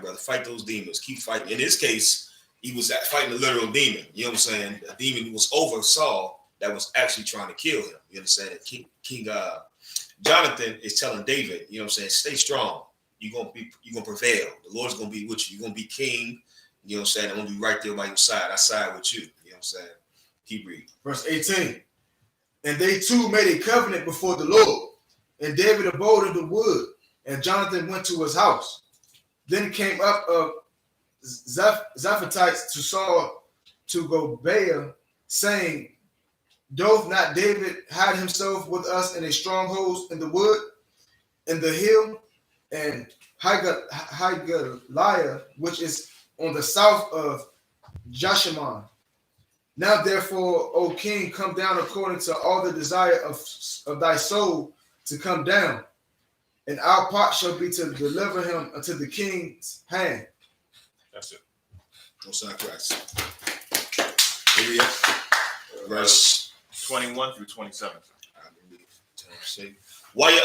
brother. Fight those demons. Keep fighting. In this case, he was fighting a literal demon. You know what I'm saying? A demon was over Saul that was actually trying to kill him. You understand? King Jonathan is telling David, you know what I'm saying, stay strong. You're gonna prevail. The Lord's gonna be with you. You're gonna be king. You know what I'm saying? I'm gonna be right there by your side. I side with you. You know what I'm saying? Keep reading. Verse 18. And they two made a covenant before the Lord. And David abode in the wood, and Jonathan went to his house. Then came up of Zaphatites to Saul to Gobeah, saying, Doth not David hide himself with us in a stronghold in the wood, in the hill, and Higaliah, which is on the south of Jeshimon? Now therefore, O king, come down according to all the desire of thy soul to come down, and our part shall be to deliver him unto the king's hand. That's it. Most High Christ. Here we are. Verse 21 through 27.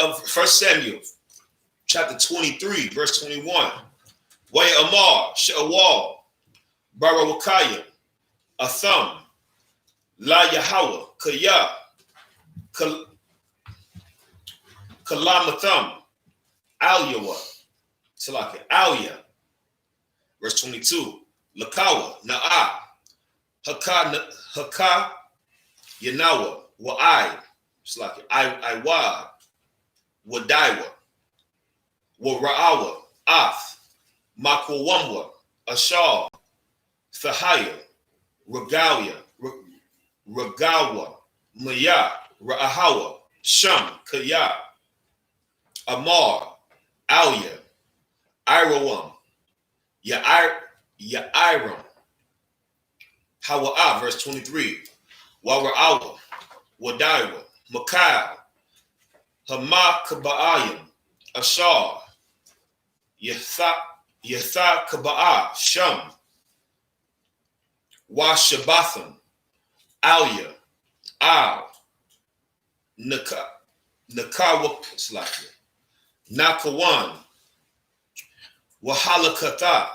Of 1 Samuel, chapter 23, verse 21. Waya Amar, She'awal, Barawakaya, Atham, La Yahweh, Kaya, Kalamatham, Alyawa, Salaki, Alya. Verse 22. Lakawa, Na'a, Haka, Yanawa, Wa'ai, Salaki, Iwad, Wadaiwa, Wara'awa, Ath, Makwamwa, Ashar, Thahaya, Regalia, Regawa, Maya, Ra'ahawa, Sham, Kaya, Amar, Alya, Irawam, Ya'iram, Hawa'ah, verse 23, Wara'awa, Wadaiwa, Makal, Hamakaba'ayim, Ashar, Yatha Kaba'ah, Sham, Washabatham, Alya, Al, Nakawa, Nakawan, Wahalakatha,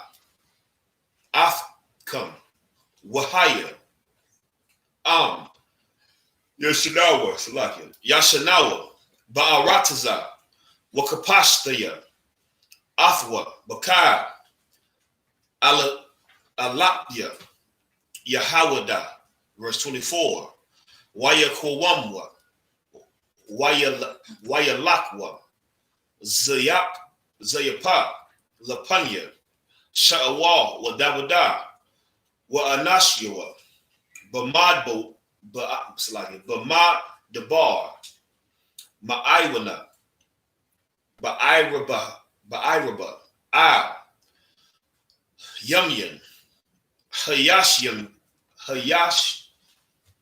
Afkam, Wahaya, Yashanawa, Ba'arataza, Wakapashtaya, Athwa, Bakar, Alapya, Yahawada, verse 24, Wayakwamwa, Wayalakwa, Zayapa, Lapanya, Sha'awal, Wadawada, Wa'anashyawa, Bamadbo, Bamad Dabar, Ma'aiwana, Ba'iraba, Al, Yumyan, Hayash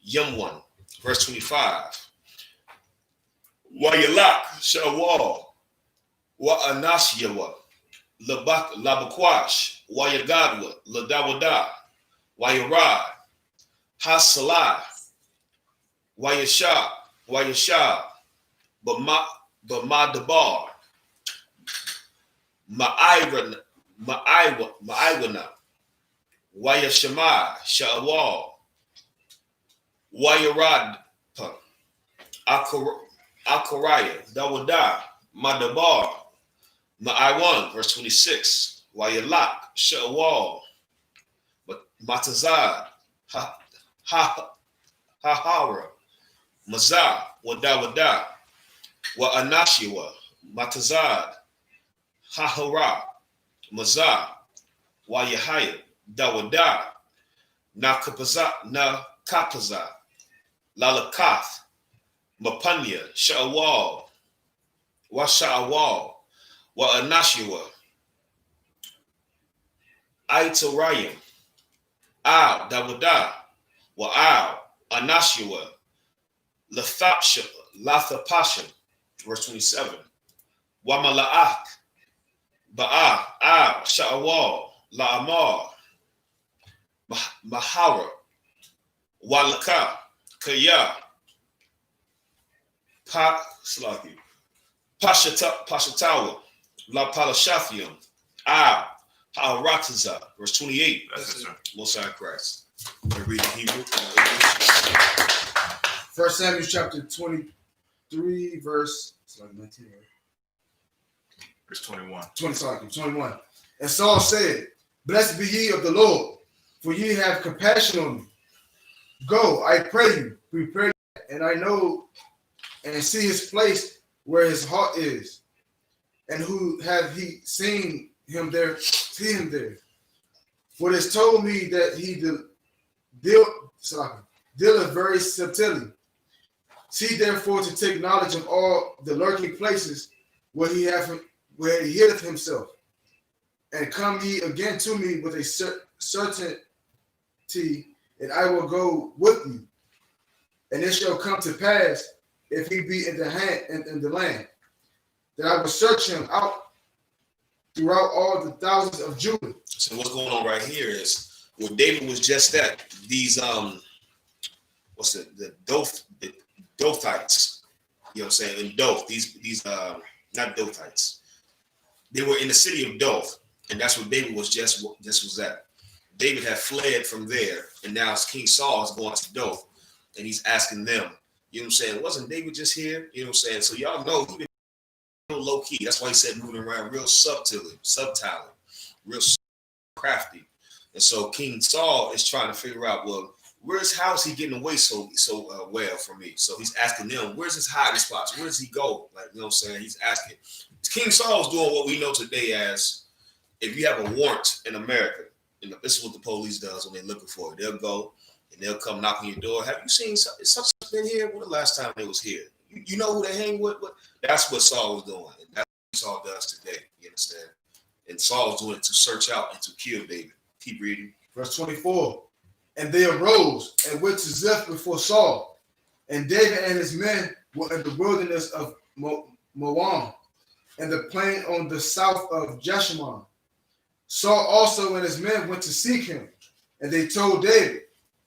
Yumwan, verse 25. Wayalak, Shawal, Wa'anashyawa, Labakwash, Wayagadwa, Ladawada, Wayarad, Hasalah, Wayasha, Bamadabar, Ma'aiwana, Wayashama, Sha'awal, Wayaradpa, Akoraya, Dawada, Madabar, Ma'aiwan, verse 26, Wayalak, Sha'awal, Matazad, Hahara, Mazah, Wada, Wa'anashiwa, Matazad, Hahara, Mazah, Wayahaya, Dawada, Nakapaza, Lalakath, Mapanya, Sha'awal, wa sha'awal, wa anashua, aitorayim, al dawada, wa al anashua, lathapashim, verse 27, wa mala'ak, ba'a, al sha'awal, la'amar, mahara, wa laka, kaya, Pashatawa, La Palashathium, Ha'arataza, verse 28. That's it, sir. Most High Christ. I read the Hebrew. 1 Samuel chapter 23, verse 19, Verse 21. 21. And Saul said, Blessed be ye of the Lord, for ye have compassion on me. Go, I pray you, prepare, and I know and see his place where his heart is, and who have he seen him there? See him there. For it is told me that he dealeth very subtly. See therefore to take knowledge of all the lurking places where he hideth himself, and come ye again to me with a certainty, and I will go with you. And it shall come to pass, if he be in the land, that I will search him out throughout all the thousands of Judah. So what's going on right here is where David was just at. These the Dothites, you know what I'm saying? In Doth, these not Dothites. They were in the city of Doth, and that's where David was just was at. David had fled from there, and now King Saul is going to Doth, and he's asking them, you know what I'm saying? Wasn't David just here? You know what I'm saying? So y'all know he been real low key. That's why he said moving around real subtly, real crafty. And so King Saul is trying to figure out, well, how is he getting away so well from me? So he's asking them, where's his hiding spots? Where does he go? Like, you know what I'm saying? He's asking. King Saul is doing what we know today as, if you have a warrant in America, and this is what the police does when they're looking for it. They'll go and they'll come knock on your door. Have you seen something been here? When the last time they was here? You know who they hang with? That's what Saul was doing. And that's what Saul does today. You understand? And Saul was doing it to search out and to kill David. Keep reading. Verse 24. And they arose and went to Ziph before Saul. And David and his men were in the wilderness of Moab, and the plain on the south of Jeshimon. Saul also and his men went to seek him, and they told David.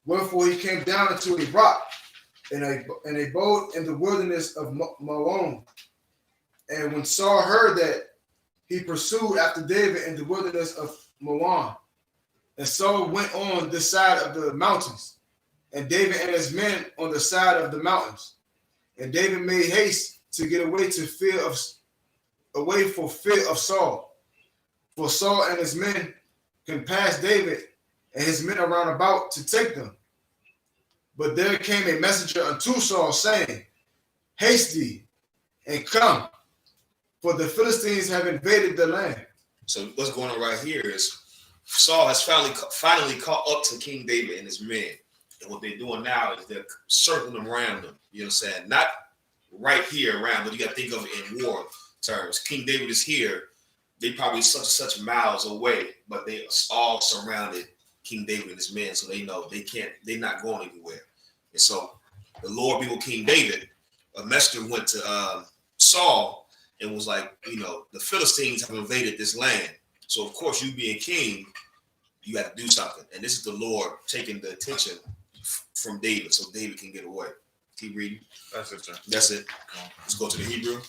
Wherefore he came down into a rock, and abode in the wilderness of Moab. And when Saul heard that, he pursued after David in the wilderness of Moab. And Saul went on this side of the mountains, and David and his men on the side of the mountains. And David made haste to get away for fear of Saul. For Saul and his men can pass David and his men around about to take them. But there came a messenger unto Saul, saying, Haste thee, and come, for the Philistines have invaded the land. So what's going on right here is Saul has finally caught up to King David and his men. And what they're doing now is they're circling around them. You know what I'm saying? Not right here around, but you got to think of it in war terms. King David is here. They probably such miles away, but they all surrounded King David and his men, so they know they're not going anywhere. And so the Lord be with King David. A messenger went to Saul and was like, the Philistines have invaded this land. So of course, you being king, you have to do something. And this is the Lord taking the attention from David, so David can get away. Keep reading. That's it, sir. That's it. Let's go to the Hebrew.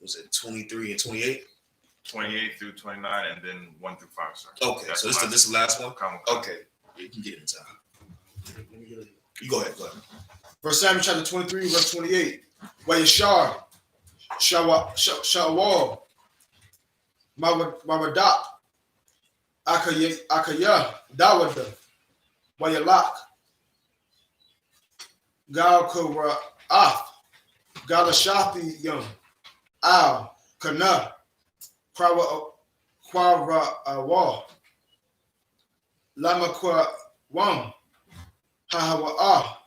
Was it 23 and 28? 28 through 29, and then 1 through 5, sir. Okay, so this is the last one? Come. Okay. Yeah, you can get it in time. You go ahead. 1 Samuel chapter 23, verse 28. Wayashar, Shawal, Maradak, Akaya, Dawada, Wayalak, Galkura'af, Galashathi Yum, Al, Kana, Kwara, Lama Wam, Hahawa,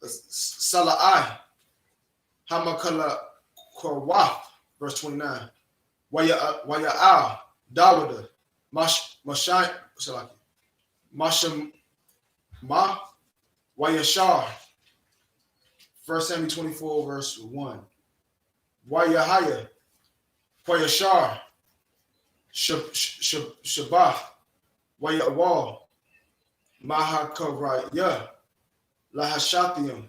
Salai, Hamakala Korwa, verse 29. Waya'al, Dawada, Mashai, Masham, Ma, Wayashar, 1 Samuel 24, verse 1. Wayahaya, Wayashar, Shabah, Wayawal, Mahakaraya, Lahashathium,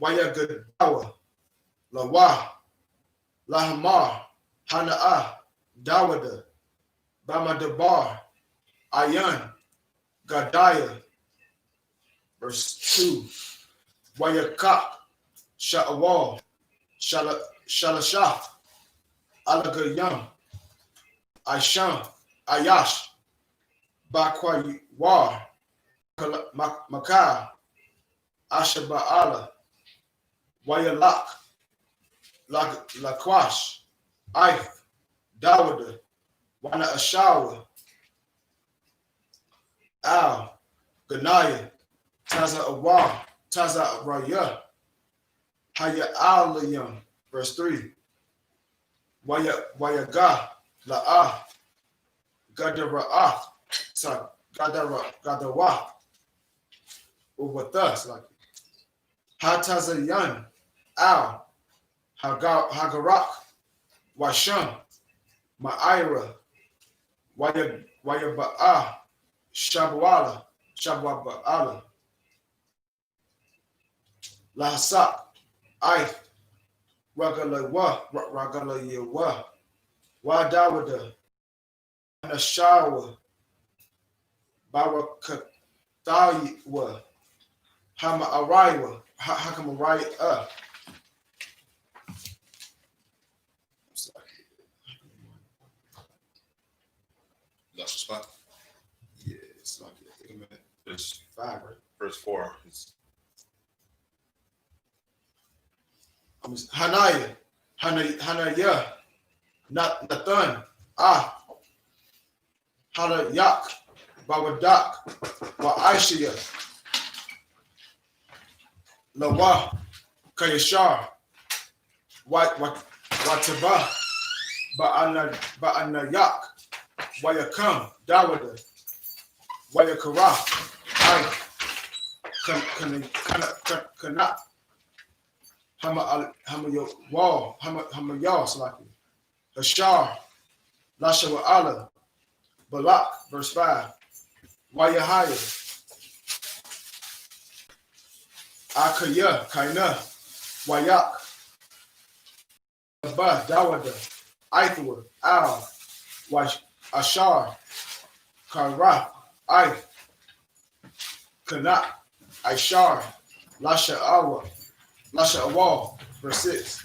Wayagadawa, Lawa, Lahamar, Hana'ah, Dawada, Bamadabar, Ayan, Gadiah, verse 2. Wayakak, Sha'awal, Shalashah, Alagayam, Aisham, Ayash, Bakwar, Makah, Ashaba'ala, Wayalak, Lakwash, Ith, Dawada, Wana Ashawa, Al, Ganaya, Taza Awa, Taza Raya, Haya Alayam, verse 3. Wayaga, La'ah, Gadara'ah, Gadawa, with us, like Hatazayan, Al, Hagarak, Washam, Ma'ira, Wayaba'ah, Shabwala, Lahasak, Ith, Ragalayawa, Wadawada, Nashawa, Barakatawa, Hama Araiwa, Hakamaraya. Lost your spot. Yeah, it's like I think I'm at Verse 5, right? verse 4. Hanaya, Hanaya, Nathan, Hanayak, Bawadak, Wa'aishia, Lawa, Kayashar, Wataba, Ba'anayak, Wayakam, Dawada, Wayakara, Kana, Wall, Hamayal, Slaki, Hashar, Lashawa'ala, Balak, verse 5, Wayahaya, Akaya, Kaina, Wayak, Abba, Dawada, Ithwa, Al, Ashar, Karaf, I, Kana, Ishar, Lasha Awal, verse 6.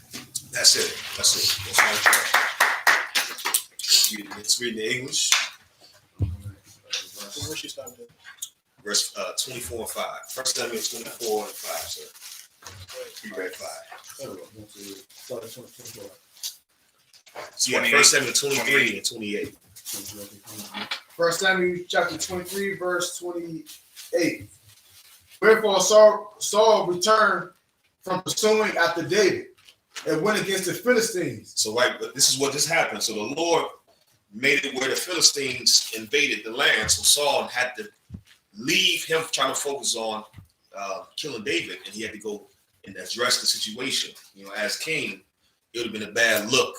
That's it. That's all. Let's read the English. Where she stopped at? Verse 24 and 5. 1 Samuel 24 and 5, sir. We read 5. So yeah, 1 Samuel 23 and 28. 1 Samuel chapter 23, verse 28. Wherefore Saul returned from pursuing after David and went against the Philistines. So right, but this is what just happened. So the Lord made it where the Philistines invaded the land. So Saul had to leave him trying to focus on killing David, and he had to go and address the situation. You know, as king, it would have been a bad look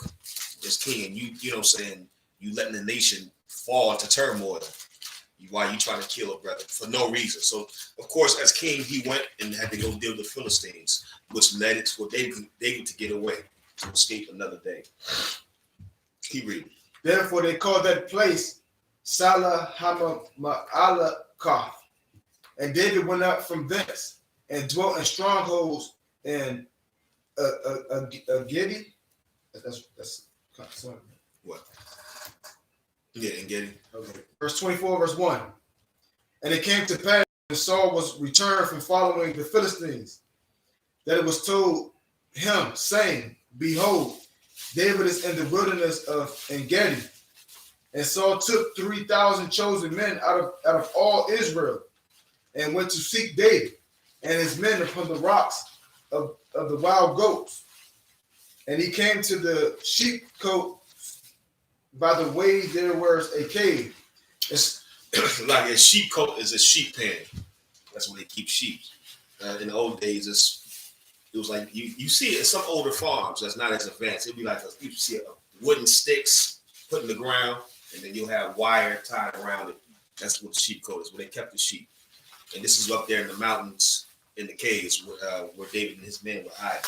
as king, and you know what I'm saying, you letting the nation fall into turmoil while you trying to kill a brother for no reason. So of course, as king, he went and had to go deal with the Philistines, which led it for David to get away, to escape another day. Keep reading. Therefore they called that place Salahama'alakah. And David went up from thence and dwelt in strongholds in Gedi. That's What? Yeah, and Gedi. okay. Verse 24, verse 1. And it came to pass when Saul was returned from following the Philistines, that it was told him, saying, Behold, David is in the wilderness of En-Gedi. And Saul took 3,000 chosen men out of all Israel and went to seek David and his men upon the rocks of the wild goats. And he came to the sheepcote. By the way, there was a cave. It's like a sheep coat is a sheep pen. That's where they keep sheep. In the old days, it was like you see it in some older farms that's not as advanced. It'd be like you see wooden sticks put in the ground, and then you'll have wire tied around it. That's what the sheep coat is, where they kept the sheep. And this is up there in the mountains, in the caves, where David and his men were hiding.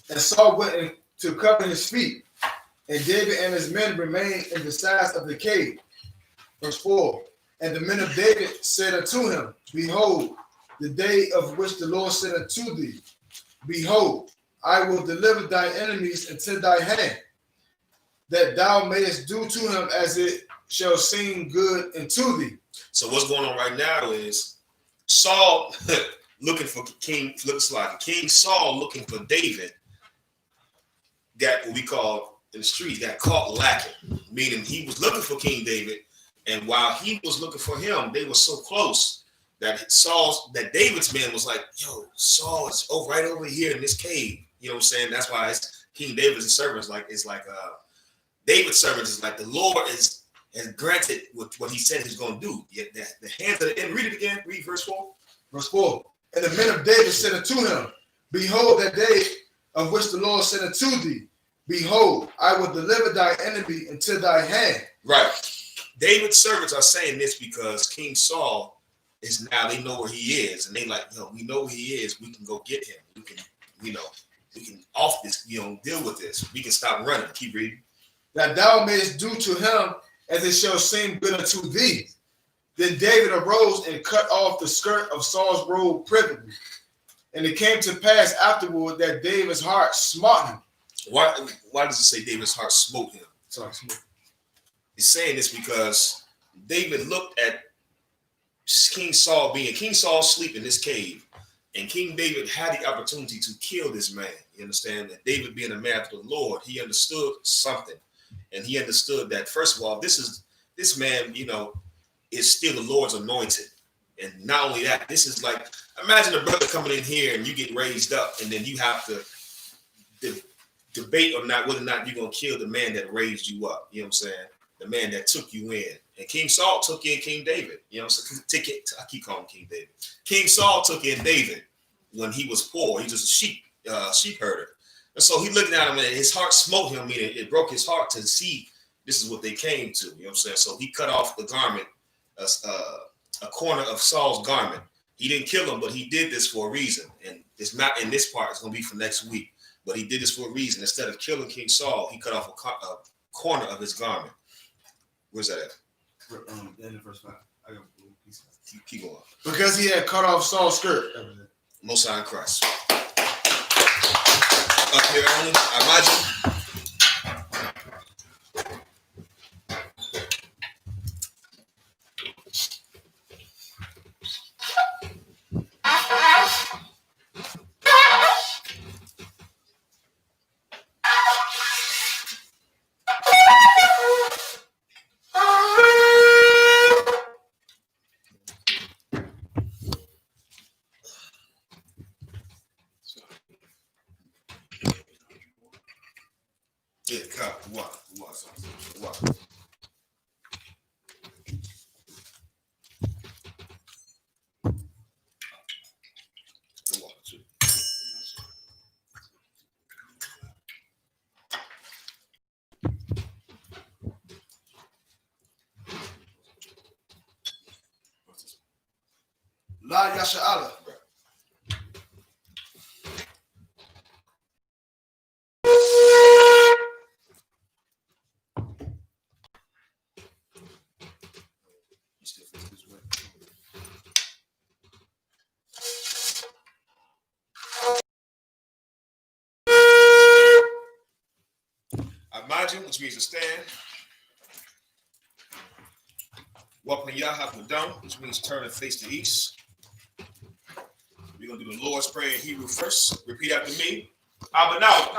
And Saul went in to cover his feet, and David and his men remained in the sides of the cave. Verse 4. And the men of David said unto him, Behold, the day of which the Lord said unto thee, Behold, I will deliver thy enemies into thy hand, that thou mayest do to him as it shall seem good unto thee. So what's going on right now is Saul looking for King, looks like King Saul looking for David, got what we call in the streets, got caught lacking, meaning he was looking for King David, and while he was looking for him, they were so close that David's man was like, yo, Saul is right over here in this cave. You know what I'm saying? That's why it's King David's servants David's servants is like the Lord has granted what he said he's going to do. Yet the hands of the enemy. Read it again. Read verse 4. Verse 4. And the men of David said unto him, Behold, that day of which the Lord said unto thee, Behold, I will deliver thy enemy into thy hand. Right. David's servants are saying this because King Saul is now, they know where he is, and they like, we know where he is. We can go get him. We can off this, deal with this. We can stop running. Keep reading. That thou mayest do to him as it shall seem good unto thee. Then David arose and cut off the skirt of Saul's robe privily. And it came to pass afterward that David's heart smote him. Why does it say David's heart smote him? Sorry, smote. He's saying this because David looked at King Saul sleep in this cave, and King David had the opportunity to kill this man. You understand that David, being a man of the Lord, he understood something, and he understood that first of all, this man, is still the Lord's anointed, and not only that, this is like, imagine a brother coming in here and you get raised up, and then you have to debate or not whether or not you're gonna kill the man that raised you up. You know what I'm saying? The man that took you in. And King Saul took in King David. So I keep calling him King David. King Saul took in David when he was poor. He was a sheep herder. And so he looked at him and his heart smote him, meaning it broke his heart to see this is what they came to. You know what I'm saying? So he cut off the garment, a corner of Saul's garment. He didn't kill him, but he did this for a reason. And it's not in this part, it's going to be for next week. But he did this for a reason. Instead of killing King Saul, he cut off a corner of his garment. Where's that at? In verse 5. I got keep going. Because he had cut off Saul's skirt. Most High in Christ. Up here only, I imagine. La Yasha'ala. Imagine, which means to stand. Welcome YAHANNA, which means turn and face to east. We're going to do the Lord's Prayer in Hebrew first. Repeat after me. Abba now,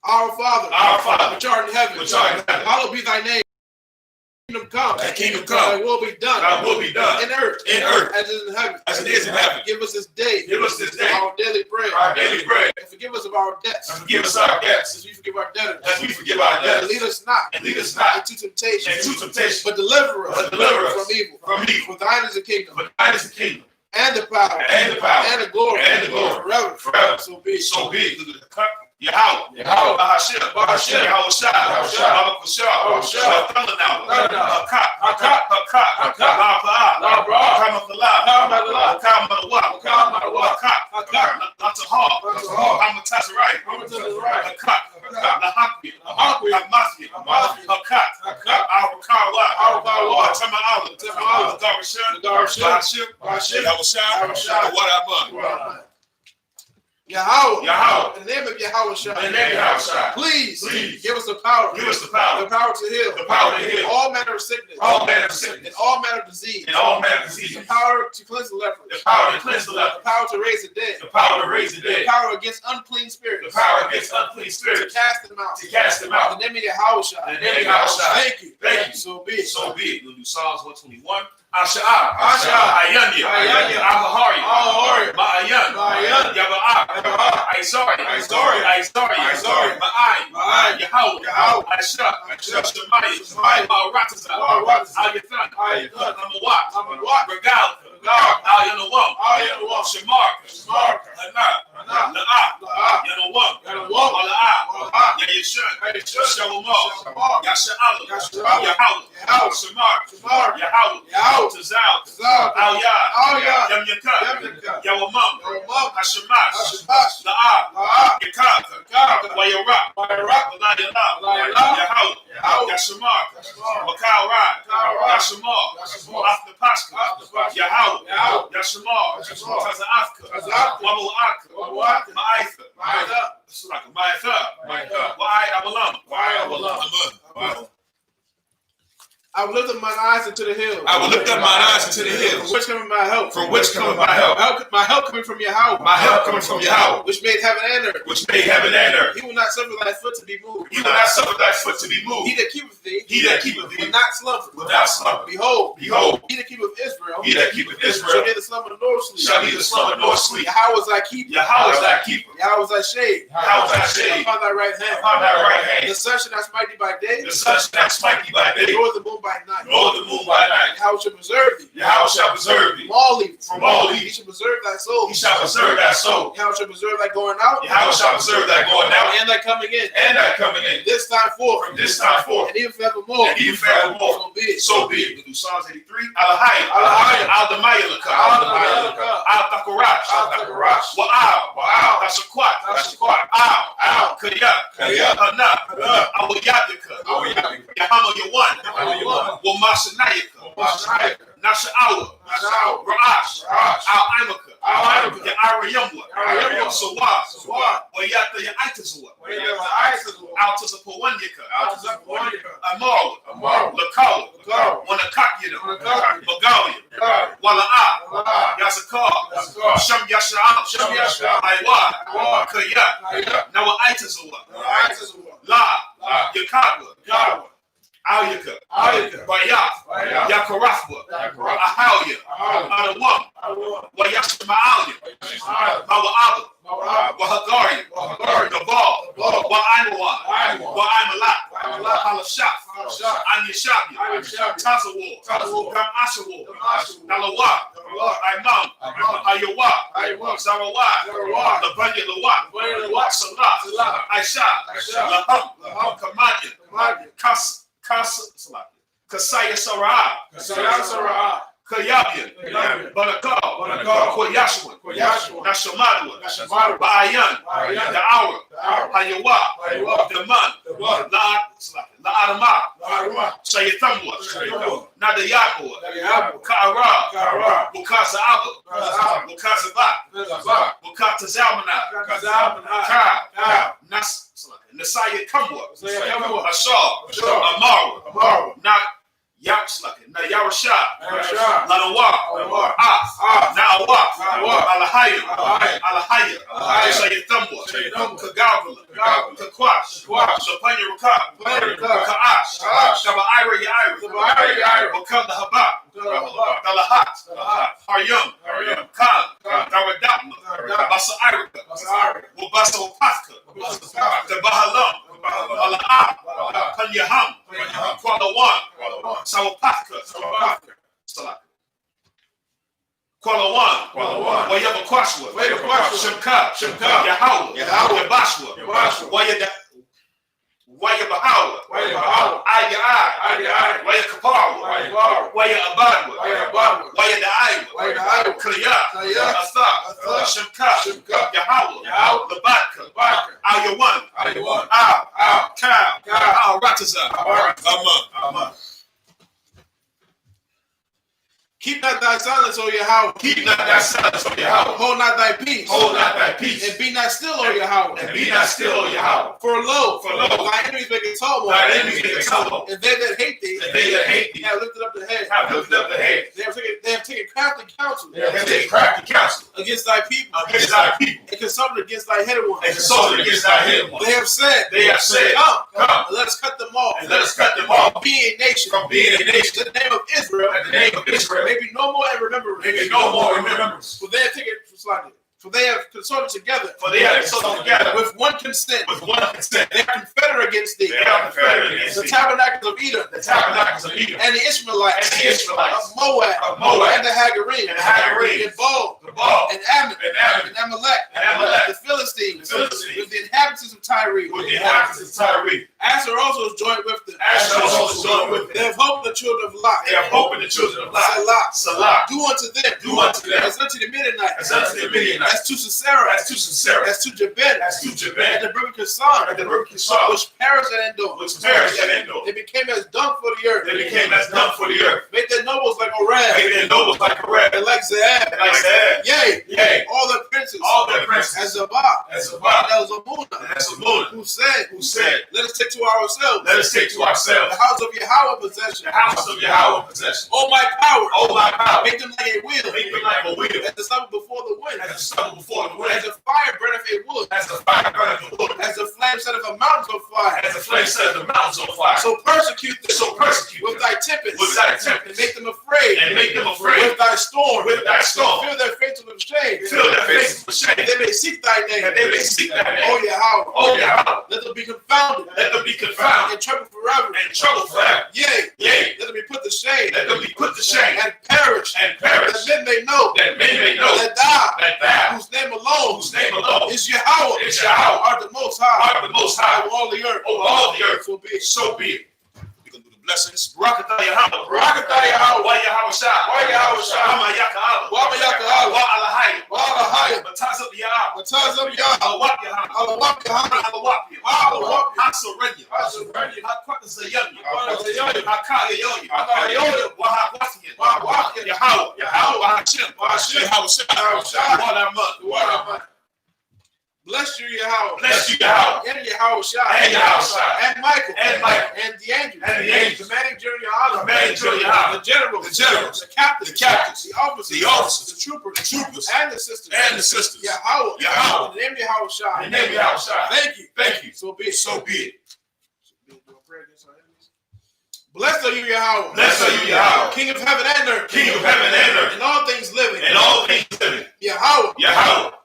Our Father, which art in heaven, hallowed be thy name. Kingdom come. Thy kingdom come. Thy will be done. Thy will be done. In earth. As it is in heaven. As it is in heaven. Give us this day. Give us this day. Our daily bread. Our daily bread. And forgive us of our debts. And forgive us our debts. As we forgive our debtors. As we forgive our debtors. And lead us not. And lead us not into temptation. But deliver us. From evil. For thine is the kingdom. And the power. And the glory. Forever. So be it. Yahweh, Bahashim, Yahushua, Baba Kushah, Shalanau, Hakak, Kamakala, Kamalawa, Latahal, Hamatasarai, Hakak, Lahakbi, Hamathi, Hakat, Awakawa, Tama'ala, Darashim, Yahushua, Wadaman. Yahweh. In the name of Yahweh. Please give us the power. The power to heal. All manner of sickness. And all manner of disease. The power to cleanse the leper. The power to raise the dead. The power against unclean spirits. To cast them out. In the name of Yahweh. Thank you. So be it. We'll do Psalms 121. Asha, Ayanya, Ahahari, Ma'ayan, Yaba'ah, I-S-O-R-Y, Ma'ai, Yahweh, Isha, Shemaiah, Ma'arataza, Al-Yathan, Amawat, Regal, Al-Yanawam, Shemar, Hana, La'ah, Yanawam, Wala'ah, Yayishun, Shalomah, Yasha'ala, Yahweh, Shemar, Yahweh, Tazal, Al-Yah, Yam-Yakah, Yawamam, Hashemash, La'ah, Yakaka, Wayarak, Yahweh, Yashemar, Wakal Rad, Yashemar, Afnapashka, Yahweh, Yashemar, Taza'afka, Wabu'aka, Ma'aitha, this is like a Ma'aitha, Wa'ai Abalam, I will lift up mine eyes into the hills. From which cometh my help? My help coming from Yahweh. Which made heaven and earth. He will not suffer thy foot to be moved. He that keepeth thee. Will not slumber. Behold. He that keepeth Israel. Shall neither slumber nor sleep. Yahweh is thy keeper. Yahweh is thy shade. Upon thy right hand. The sun shall not smite thee by day. Nor the moon by night. Yahweh shall preserve thee. From all evil. He shall preserve thy soul. Yahweh shall preserve thy going out. And thy coming in. This time forth. And even forevermore. So be it. We'll do Psalms 83. Al-Hayy, Al-Damayalaka, Al-Takarash, Wa'al, Tashakwat, Al, Kayak, Hana, Awayadika, Yahama Yawan, Wamashanayaka, Nasha'awa, Ra'ash, Al-Imaka, Ya'arayamwa, Sawa, Wayata Ya'itazwa, Altazapawanyaka, Amal, Lakawa, Wanakakina, Magalia, Wala'ah, Yazakar, Sham Yasha'al, Aiwa, Kayak, Nawa'itazwa, La, Yakadwa, Al-Yaka, Bayaf, Yakarathwa, Ahalya, Adawam, Wayashma'alya, Mawa'aba, Wahagaria, Gabal, Wa'aimawan, Wa'aimalak, Halashaf, Anyashabya, Tazawar, Gam Ashawar, Nalawak, Imam, Ayawa, Zarawak, Labanya Lawak, Salah, Aisha, Laham, Kamanya, Kasaya Sarah, Kayabia, Barakal, Koyashua, Nashamadua, Ba'ayan, the hour, Hayawa, the month, La'adama, Shayathamwa, Nadayabua, Ka'ara, Mukaza'aba, Mukazabat, Mukatazalmana, Nasaya Kamwa, Ashar, Amaru, Yarasha, Lalawa, Na'awa, Alahaya, Shayathamwa, Kagavula, Kakwash, Shapanya Rakab, Ka'ash, Kaba'ira Yaira, Wakanda Haba, Dalahat, Haryum, Khan, Daradapma, Basa Irika, Wabasa Wapaka, Tabahalam, Ala'ah, Kanyaham, Kwalawan, Sawapaka, Kwalawan, Wayabakwashwa, Shimka, Yahawah, Yabashwa, Wayabahawa, Ayai, Wayakapawa, Wayabadwa, Wayadaiwa, Kaya, Atha, Shimka, Yahawah, Labadka, Ayawan, Kal, Rataza, Aman. Keep not thy silence, O Yahweh. Keep not thy silence, O Yahweh. Hold not thy peace. Hold not thy peace. And be not still, O Yahweh. And be not still, O Yahweh. For lo, thy enemies make a tumult. Thy enemies make a tumult. And they that hate thee, have lifted up the head. They have taken crafty counsel. Against thy people. And consulted against thy hidden ones. They have said, Come, and let us cut them off. From being a nation. The name of Israel. Maybe no more in remembrance. For they have consulted together. With one consent. They are confederate against thee. The tabernacles of Edom. And the Ishmaelites. Of Moab. And the Hagarim. And Bo. And Ammon. And Amalek. The Philistines. With the inhabitants of Tyre. Asher also is joined with them. They have hope in the children of Lot. Salah. Do unto them. As unto the Midianites. As to Sisera. As to Jabin. And the brook Kassan. Which perished at Endor. They became as dung for the earth. Make their nobles like Oreb. And like Zahab. Yea. All their princes. As Zabah. And Elzamuna. Who said, Let us take to ourselves. The house of Yahweh possession. Oh my power. Make them like a wheel. As the summer before the wind. As the fire burneth a wood. As the flame setteth a mountain on fire. So persecute them. With thy tempest. And make them afraid. With thy storm. Fill their faces with shame. That they may seek thy name. Oh Yahweh. Let them be confounded. And trouble forever. Yea. Let them be put to shame. And perish. That men may know. That thou, whose name alone is Yahweh, art the most high over all the earth. So be it. We're going to do the blessings. Barakatah Yahweh. Why Yahweh Shah. Wama Yaka Allah. Wa Alahaya. Mataz up Yahweh. Alawap Yahanna. Alawap. Hasurenya. Hakwakazayanya. Hakayayonya. Wahawathiyan. Yahweh. Wahashim. Yahweh. Bless you, Yahweh. And Yahweh Shah. And Michael. And the angels. Commanding during your honor. The generals. The captains. The officers. The troopers. And the sisters. Yahweh. In the name of Yahweh Shah. Thank you. So be it. Blessed are you, Yahweh. King of heaven and earth. And all things living. Yahweh.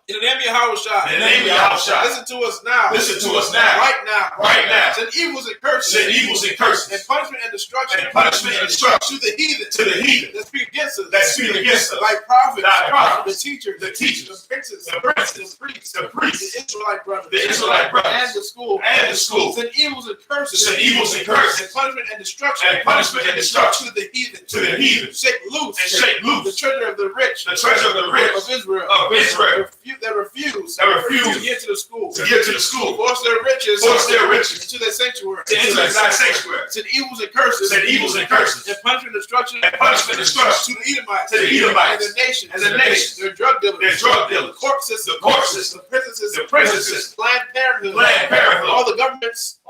In the name of Yahweh Shah. Yahushua. In the name of Yahushua. Listen to us now. Listen to us now. Right now. Right now. Send evils and curses. Send evils and curses. And punishment and destruction. And punishment and destruction. To the heathen. To the heathen. That speak against us. That speak against us. Like prophets. Thy prophets. The teachers. The teachers. The princes. The princes. The priests. The priests. The Israelite brothers. The Israelite brothers. And the school. And the school. Send evils and curses. Send evils and curses. And punishment and destruction. And punishment and destruction. To the heathen. To the heathen. Shake loose. And shake loose. The treasure of the rich. The treasure of the rich. Of Israel. Of Israel. That refuse. That refuse. To get to the school. To get to the school. Force their riches. Force their riches. Into their sanctuary. Into their sanctuary. Send evils and curses. Send evils and curses. And punishment and destruction. And punishment and destruction. To the Edomites. To the Edomites. And the nations. And the nations. Their drug dealers. Their drug dealers. The court system. The court system. The prison system. The prison system. Planned Parenthood. Planned Parenthood. All the governments.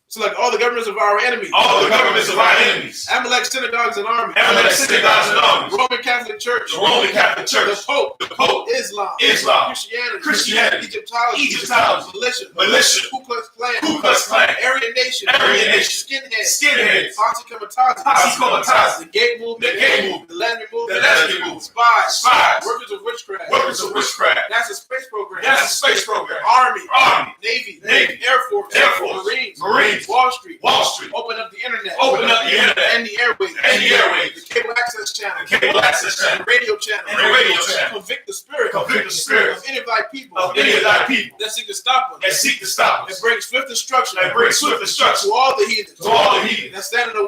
So like all the governments of our enemies. All the governments of our enemies. Amalek synagogues and armies. Amalek synagogues and armies. Roman Catholic Church. The Roman Catholic Church. The Pope. The Pope. Islam. Christianity. Egyptology. Militia. Ku Klux Klan. Ku Klux Klan. Aryan Nation. Skinheads. Posse Comitatus. The gay movement. The lesbian movement. Spies. Workers of witchcraft. That's a space program. Army. Navy. Air Force. Marines. Wall Street. Open up the internet. And the airwaves. The cable access channel. The radio channel. Convict the spirit. Of any of thy people. That seek to stop us. And bring swift destruction. To all the heathens. That stand in the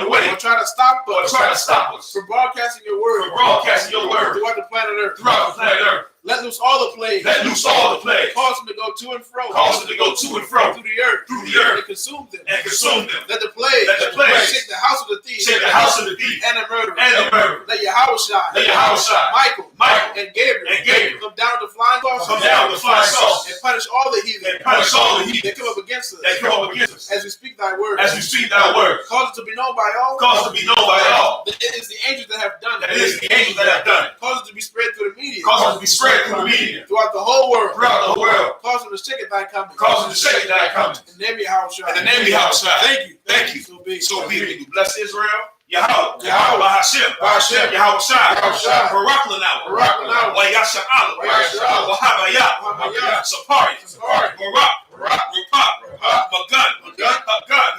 way. Or try to stop us. From broadcasting your word. Throughout the planet Earth. Let loose all the plagues. Cause them to go to and fro. Through the earth. And consume them. Let the plague. Shake the house of the thief. And the murderer. Let Yahushua. Michael. And Gabriel. Come down to flying saucers. And punish all the heathen. That come up against us. As we speak thy word. Cause it to be known by all. That it is the angels that have done it. Cause it to be spread through the media. Throughout the whole world. Cause them to shake at thy coming. In the name of Yahushua. Thank you. So be it. Bless Israel. Yahweh. Bahashem. Yahushua. Barak Lanawa. Wayasha'ala. Wahabayah. Sapari. Barak.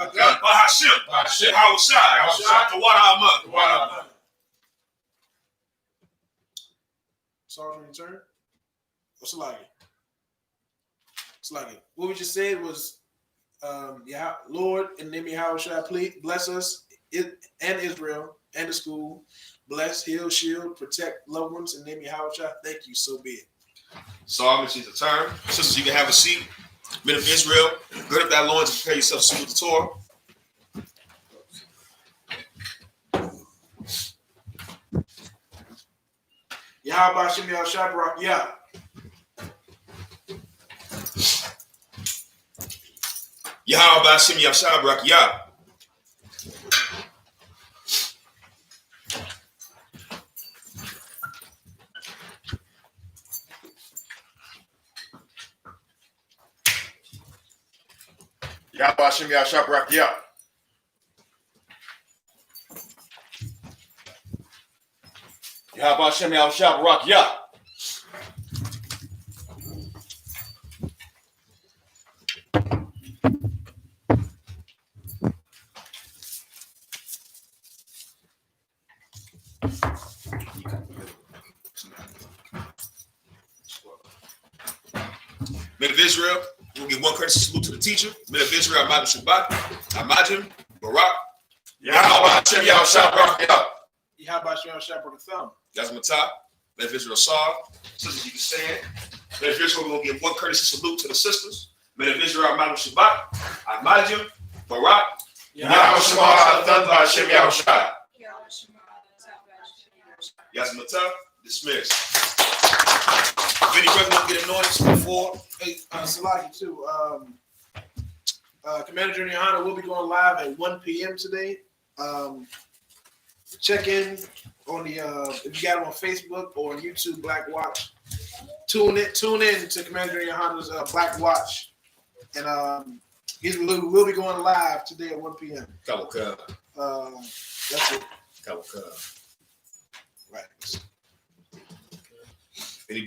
Magan. Bahashem. Yahushua. Tawada. Sorry, return. What's like? What we just said was, Lord, in the name of Yahushua, please bless us and Israel and the school. Bless, heal, shield, protect loved ones in the name of Yahushua. Thank you. So be it. So I'm going to the turn. Sisters, you can have a seat. Men of Israel, gird up thy loins and prepare yourself to salute the Torah. Yahweh Hashem Yahushua Barak Yah. Yahweh Hashem Yahushua Barak Yah. Yahweh Hashem Yahushua Barak Yah. Yahweh Hashem Yahushua Barak Yah. Men of Israel, we'll give one courtesy salute to the teacher. Men of Israel, Shabbat, Amajim, Barak. Yahweh Hashem Yahushua Barak Yah. Yahweh Hashem Yahushua Barak Thumb. Yazmatah, men of Israel, Saw. Sisters, you can stand. Men of Israel, we're going to give one courtesy salute to the sisters. Men of Israel, Shabbat, Amajim, Barak. Yahweh Hashem Yahushua. Yazmatah, dismissed. If any brother want to get anointed before. Hey, Salaki too. Commander Junior YAHANNA will be going live at 1 p.m. today. Check in on the if you got it on Facebook or on YouTube, Black Watch. Tune in to Commander Junior YAHANNA's Black Watch, and we'll be going live today at 1 p.m. That's it. Anybody